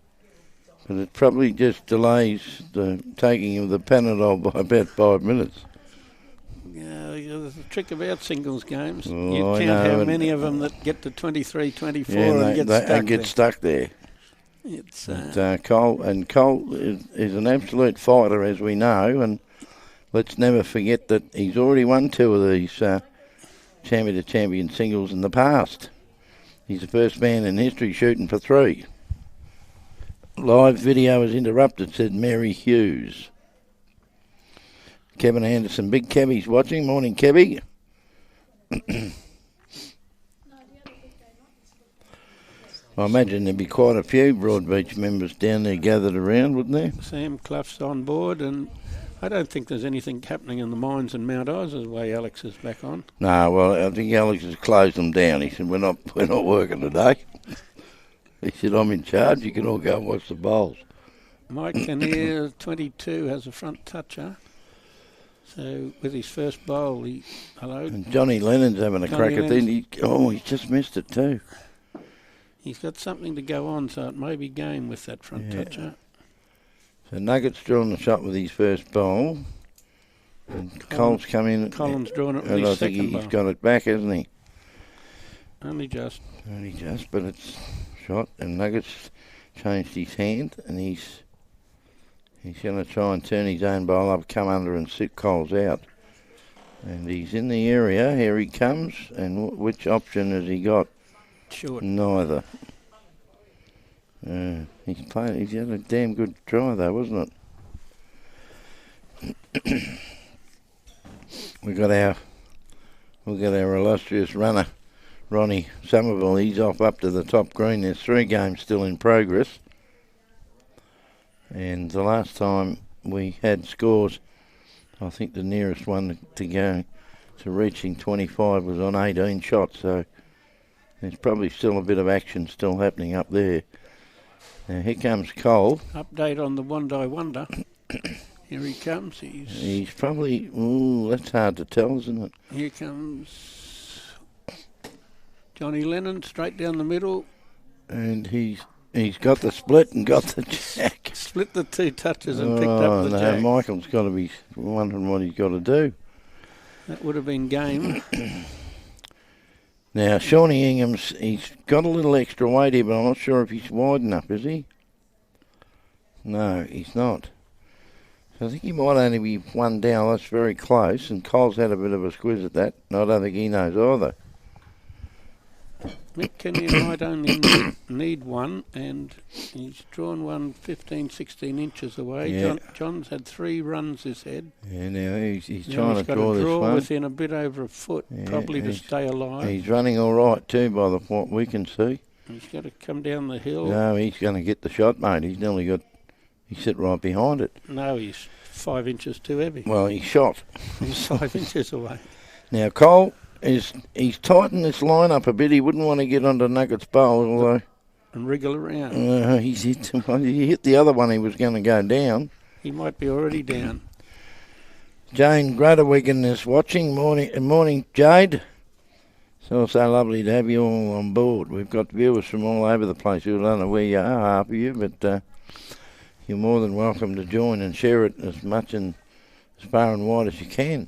But it probably just delays the taking of the Panadol by about 5 minutes. Yeah, the trick about singles games. Oh, You I count know, how and- many of them that get to 23, 24 Yeah, and get stuck they get there. stuck there. It's, But, Cole is an absolute fighter, as we know, and let's never forget that he's already won 2 of these champion to champion singles in the past. He's the first man in history shooting for 3. Live video is interrupted, said Mary Hughes. Kevin Anderson, Big Kevvy's watching. Morning, Kevy. I imagine there'd be quite a few Broadbeach members down there gathered around, wouldn't there? Sam Clough's on board, and I don't think there's anything happening in the mines in Mount Isa the way Alex is back on. No, well, I think Alex has closed them down. He said, we're not working today. He said, I'm in charge. You can all go and watch the bowls. Mike Kinnear, 22, has a front toucher. So with his first bowl, And Johnny Lennon's having a crack at it. He's just missed it too. He's got something to go on, so it may be game with that front toucher. So Nugget's drawn the shot with his first bowl. And Cole's come in. Colin's drawn it with and his I think second he's bowl. got it back, hasn't he? Only just. But it's shot. And Nugget's changed his hand, and he's going to try and turn his own bowl up, come under and sit Cole's out. And he's in the area. Here he comes. And which option has he got? Short. Neither. He's had a damn good try though, wasn't it? We've got our illustrious runner, Ronnie Somerville. He's off up to the top green. There's 3 games still in progress. And the last time we had scores, I think the nearest one to go to reaching 25 was on 18 shots. So there's probably still a bit of action still happening up there. Now here comes Cole. Update on the One Day Wonder. Here he comes. He's probably, that's hard to tell, isn't it? Here comes Johnny Lennon, straight down the middle. And he's got the split and got the jack. Split the 2 touches and picked up the jack. Michael's got to be wondering what he's got to do. That would have been game. Now, Shawnee Ingham's, he's got a little extra weight here, but I'm not sure if he's wide enough, is he? No, he's not. So I think he might only be 1 down. That's very close, and Cole's had a bit of a squeeze at that, and I don't think he knows either. Mick Kinnear might only need 1, and he's drawn one 15, 16 inches away. Yeah. John's had 3 runs this head. Yeah, now he's Now trying he's to got draw to this draw one. within a bit over a foot, Yeah, probably to stay alive. He's running all right too, by what we can see. He's got to come down the hill. No, he's going to get the shot, mate. He's sit right behind it. No, he's 5 inches too heavy. Well, he's shot. He's 5 inches away. Now, Cole, he's tightened this line up a bit. He wouldn't want to get onto Nugget's bowl, although And wriggle around. he hit the other one. He was going to go down. He might be already down. Jane Grudderwigan is watching. Morning, Jade. So lovely to have you all on board. We've got viewers from all over the place. We don't know where you are, half of you, but you're more than welcome to join and share it as much and as far and wide as you can.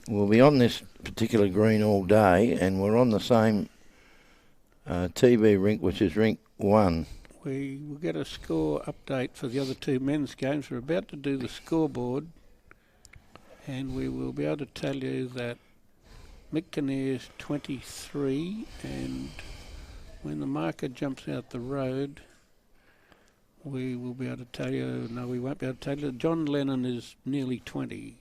We'll be on this particular green all day, and we're on the same TV rink, which is rink 1. We will get a score update for the other 2 men's games. We're about to do the scoreboard, and we will be able to tell you that Mick Kinnear's 23, and when the marker jumps out the road, we will be able to tell you, no, we won't be able to tell you, John Lennon is nearly 20.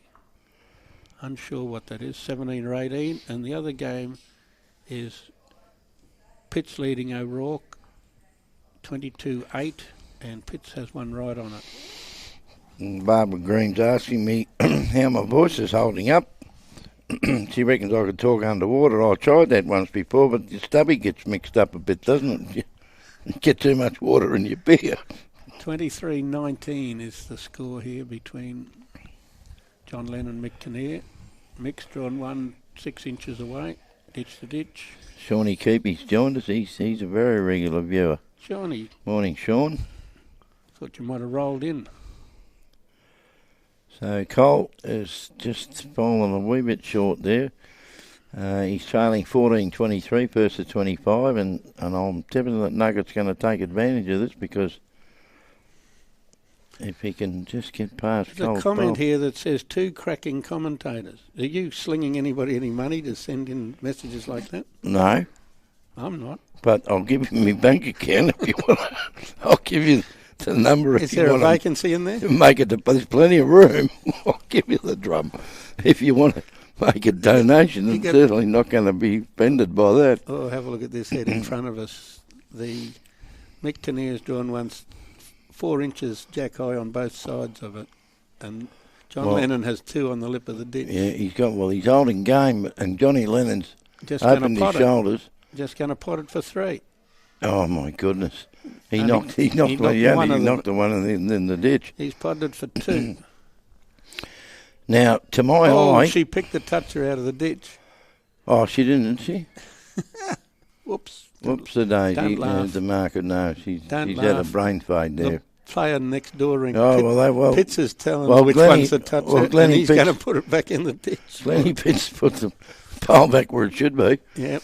Unsure what that is, 17 or 18, and the other game is Pitts leading O'Rourke, 22-8, and Pitts has 1 right on it. And Barbara Green's asking me how my voice is holding up. She reckons I could talk underwater. I tried that once before, but your stubby gets mixed up a bit, doesn't it? You get too much water in your beer. 23-19 is the score here between John Lennon and Mick Kinnear. Mick's drawn 1 6 inches away, ditch to ditch. Shawnee Keepy's joined us. He's a very regular viewer. Shawnee, Morning, Sean. thought you might have rolled in. So Cole is just fallen a wee bit short there. He's trailing 14-23 versus 25, and I'm tipping that Nugget's going to take advantage of this because if he can just get past There's Cole's a comment bowl. here that says 2 cracking commentators. Are you slinging anybody any money to send in messages like that? No, I'm not. but I'll give you my bank account if you want. I'll give you the number if Is you there a want vacancy in there? to make it. There's plenty of room. I'll give you the drum if you want to make a donation. I'm certainly not going to be offended by that. Oh, have a look at this head in front of us. The Mick Kinnear's drawn once 4 inches jack high on both sides of it, and John Lennon has 2 on the lip of the ditch. Yeah, he's holding game, and Johnny Lennon's Just opened his shoulders. Just going to pot it for 3. Oh my goodness! He And knocked he knocked the one in the ditch. He's potted for 2. Now, to my eye, she picked the toucher out of the ditch. oh, she didn't she? Whoops. Whoops a daisy. Don't laugh. The market, no, she's Don't had a laugh. brain fade there. The player next door ring. Oh, Pitts is telling well, which Glennie- one's the toucher, well, and Glennie he's Pitts- going to put it back in the ditch. Lenny Pitts put the pole back where it should be. Yep.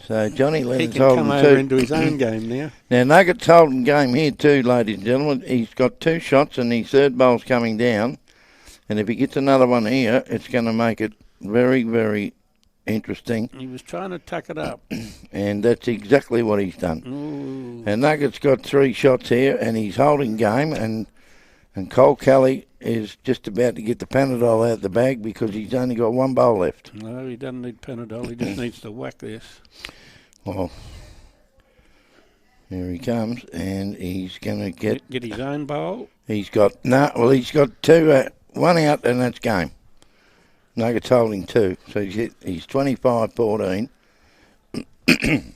So Johnny He Lennon's can come holding over 2. into his own game now. Now, Nugget's holding game here too, ladies and gentlemen. He's got 2 shots and his third bowl's coming down. And if he gets another one here, it's going to make it very, very interesting. He was trying to tuck it up. And that's exactly what he's done. Ooh. And Nugget's got 3 shots here and he's holding game. And Cole Kelly is just about to get the Panadol out the bag because he's only got 1 bowl left. No, he doesn't need Panadol. He just needs to whack this. Well, here he comes, and he's going to get his own bowl. He's got 2, 1 out, and that's game. Nugget's holding 2, so he's 25-14. 25-14,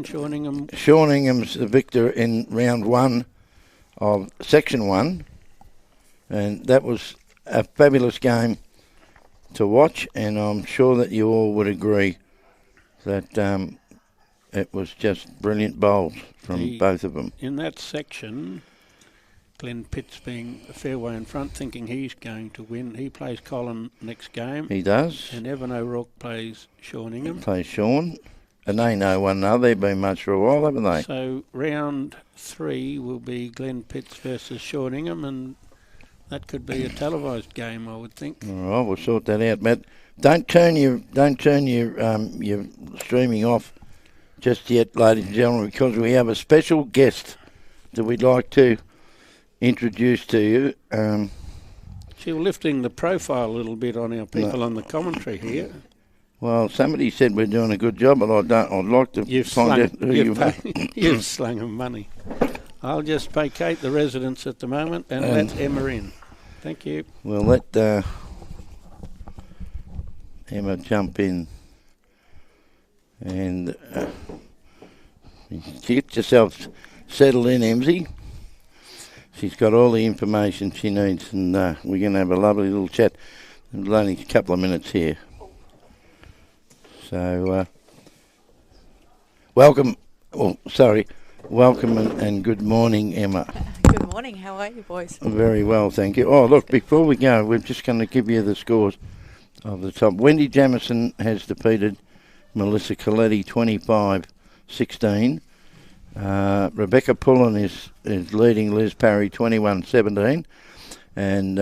Shorningham. Shorningham's the victor in round 1 of Section 1, and that was a fabulous game to watch, and I'm sure that you all would agree that it was just brilliant bowls from both of them. In that section, Glenn Pitts being a fair way in front, thinking he's going to win. He plays Colin next game. He does. And Evan O'Rourke plays Shorningham. Plays Sean. And they know one another. They've been mates for a while, haven't they? So round 3 will be Glenn Pitts versus Shorningham, and that could be a televised game, I would think. All right, we'll sort that out, Matt. Don't turn your streaming off just yet, ladies and gentlemen, because we have a special guest that we'd like to introduce to you. We're lifting the profile a little bit on our people on the commentary here. Well, somebody said we're doing a good job, but I'd like to find out who you are. You've slung them money. I'll just vacate the residence at the moment and let Emma in. Thank you. We'll let Emma jump in and get yourself settled in, Emsy. She's got all the information she needs, and we're going to have a lovely little chat. There's only a couple of minutes here. So, welcome and good morning, Emma. Good morning, how are you boys? Very well, thank you. Oh, look, before we go, we're just going to give you the scores of the top. Wendy Jamieson has defeated Melissa Coletti 25-16. Rebecca Pullen is leading Liz Parry 21-17. And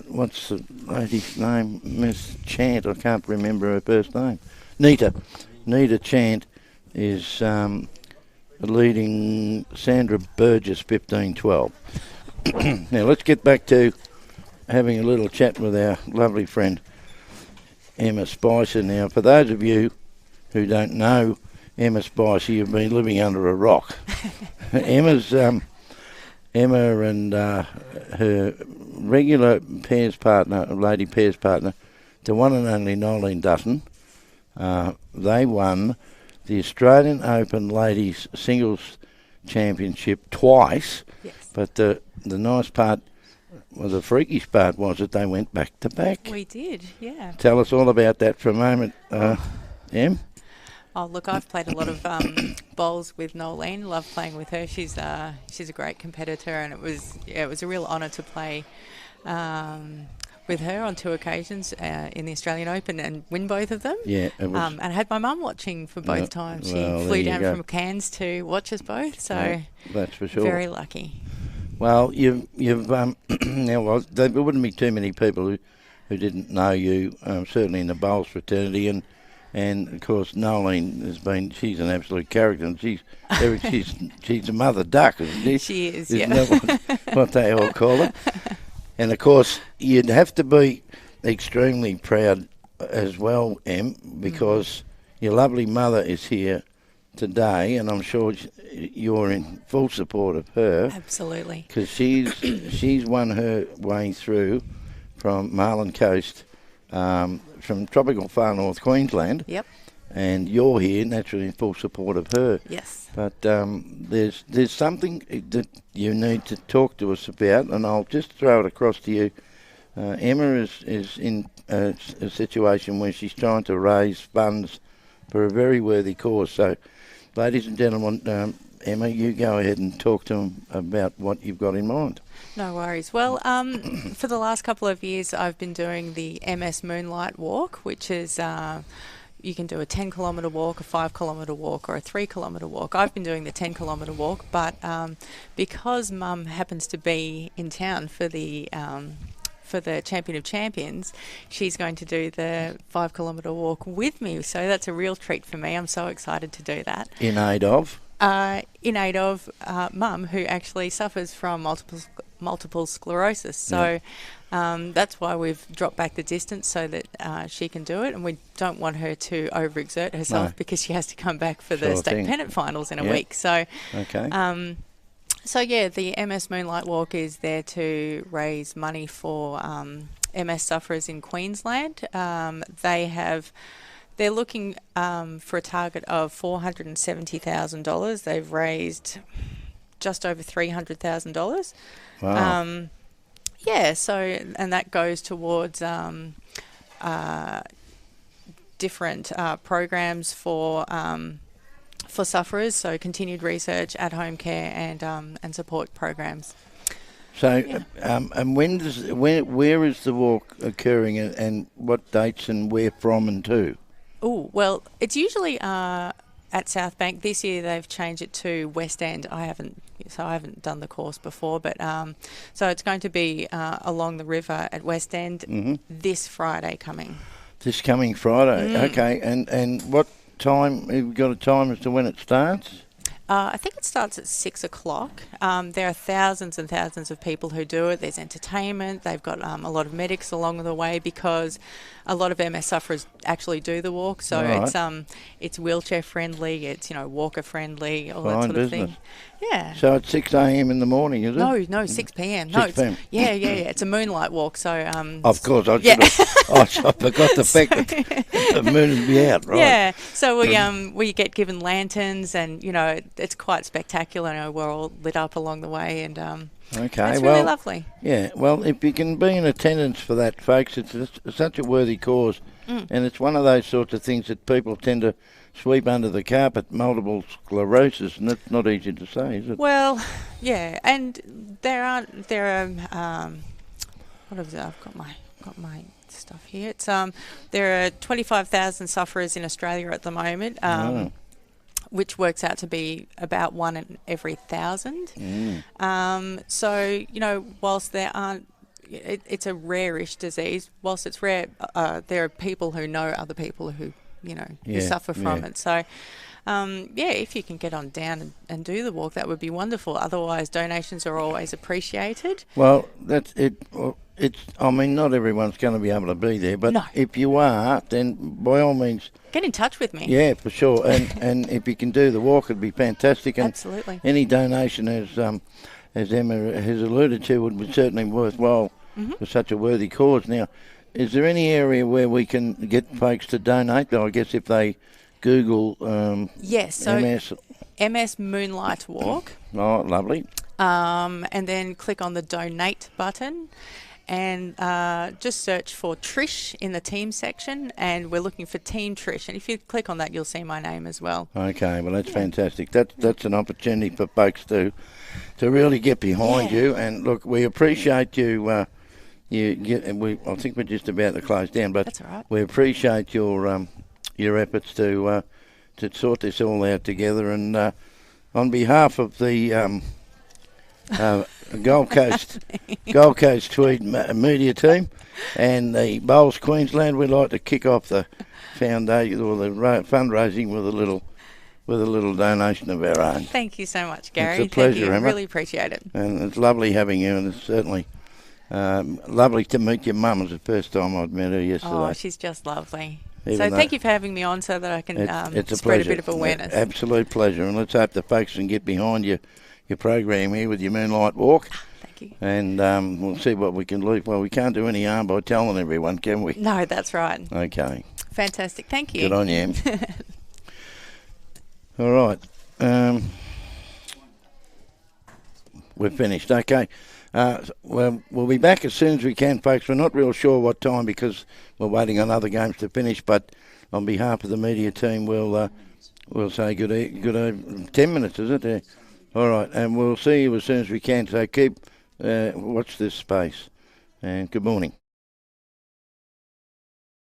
what's the lady's name? Miss Chant, I can't remember her first name. Nita Chant is leading Sandra Burgess 15-12. Now let's get back to having a little chat with our lovely friend Emma Spicer. Now, for those of you who don't know Emma Spicer, you've been living under a rock. Emma and her regular lady pairs partner, the one and only Nolene Dutton, they won the Australian Open Ladies Singles Championship twice. Yes. But the nice part, well, the freakish part was that they went back to back. We did, yeah. Tell us all about that for a moment, Em. Oh, look, I've played a lot of bowls with Nolene. Love playing with her. She's a great competitor, and it was a real honour to play with her on 2 occasions in the Australian Open and win both of them. Yeah, it was. And I had my mum watching for both times. She well, flew there you down go. from Cairns to watch us both. So Yeah, that's for sure. very lucky. Well, you've now, well, there wouldn't be too many people who didn't know you, certainly in the bowls fraternity, and of course Nolene she's an absolute character, and she's a mother duck, isn't she? She is, Isn't yeah. that what they all call her? And of course you'd have to be extremely proud as well, Em, because your lovely mother is here today, and I'm sure you're in full support of her. Absolutely. Because she's won her way through from Marlin Coast, from tropical far north Queensland. Yep. And you're here naturally in full support of her. Yes. But there's something that you need to talk to us about, and I'll just throw it across to you. Emma is in a situation where she's trying to raise funds for a very worthy cause. So, ladies and gentlemen, Emma, you go ahead and talk to them about what you've got in mind. No worries. Well, for the last couple of years, I've been doing the MS Moonlight Walk, which is you can do a 10-kilometre walk, a 5-kilometre walk, or a 3-kilometre walk. I've been doing the 10-kilometre walk, but because Mum happens to be in town for the Champion of Champions, she's going to do the 5-kilometre walk with me. So that's a real treat for me. I'm so excited to do that. In aid of? In aid of Mum, who actually suffers from multiple sclerosis. So that's why we've dropped back the distance so that she can do it, and we don't want her to overexert herself because she has to come back for the state pennant finals in a week. So, okay. So yeah, the MS Moonlight Walk is there to raise money for MS sufferers in Queensland. They're looking for a target of $470,000. They've raised just over $300,000. Wow. And that goes towards different programs for sufferers, so continued research, at-home care, and support programs. So, and where is the walk occurring, and what dates, and where from and to? Oh, well, it's usually at South Bank. This year they've changed it to West End. I haven't done the course before, but so it's going to be along the river at West End this Friday coming. This coming Friday, okay. And what time? Have you got a time as to when it starts? I think it starts at 6 o'clock. There are thousands and thousands of people who do it. There's entertainment. They've got a lot of medics along the way because a lot of MS sufferers actually do the walk. So it's wheelchair friendly. It's walker friendly. All that sort of thing. Yeah. So it's 6 a.m. in the morning, is it? No, 6 p.m. 6 p.m. Yeah. It's a moonlight walk. So of course, I forgot the fact that the moon will be out, right? Yeah. So we get given lanterns, and it's quite spectacular. We're all lit up along the way, and it's really lovely. Yeah. Well, if you can be in attendance for that, folks, it's such a worthy cause, and it's one of those sorts of things that people tend to sweep under the carpet. Multiple sclerosis, and it's not easy to say, is it? Well, yeah, and there are what is it? I've got my stuff here. It's there are 25,000 sufferers in Australia at the moment. Which works out to be about 1 in every 1,000. So, whilst there aren't, it's a rare-ish disease. Whilst it's rare, there are people who know other people who, who suffer from it. So, if you can get on down and do the walk, that would be wonderful. Otherwise, donations are always appreciated. Well, that's it. Not everyone's going to be able to be there, but if you are, then by all means, get in touch with me. Yeah, for sure. And if you can do the walk, it'd be fantastic. And absolutely. Any donation, as Emma has alluded to, would be certainly worthwhile for such a worthy cause. Now, is there any area where we can get folks to donate? I guess if they Google MS Moonlight Walk. Oh, lovely. And then click on the donate button. and just search for Trish in the team section, and we're looking for Team Trish. And if you click on that, you'll see my name as well. Okay, well that's fantastic. That's an opportunity for folks to really get behind you. And look, we appreciate you. I think we're just about to close down, but That's all right. we appreciate your efforts to sort this all out together. And on behalf of the Gold Coast Tweed media team and the Bowls Queensland, we'd like to kick off the foundation or the fundraising with a little donation of our own. Thank you so much, Gary. It's a pleasure, Thank you. Emma. Really appreciate it. And it's lovely having you, and it's certainly lovely to meet your mum. It's the first time I'd met her yesterday. Oh, she's just lovely. Even So though thank you for having me on so that I can it's a spread pleasure. a bit of awareness. Absolute pleasure. And let's hope the folks can get behind your program here with your Moonlight Walk. Thank you. And we'll see what we can do. Well, we can't do any harm by telling everyone, can we? No, that's right. Okay. Fantastic. Thank you. Good on you, Em. All right. We're finished. Okay. Well, we'll be back as soon as we can, folks. We're not real sure what time because we're waiting on other games to finish. But on behalf of the media team, we'll say good 10 minutes, is it? Yeah. All right, and we'll see you as soon as we can. So watch this space. And good morning.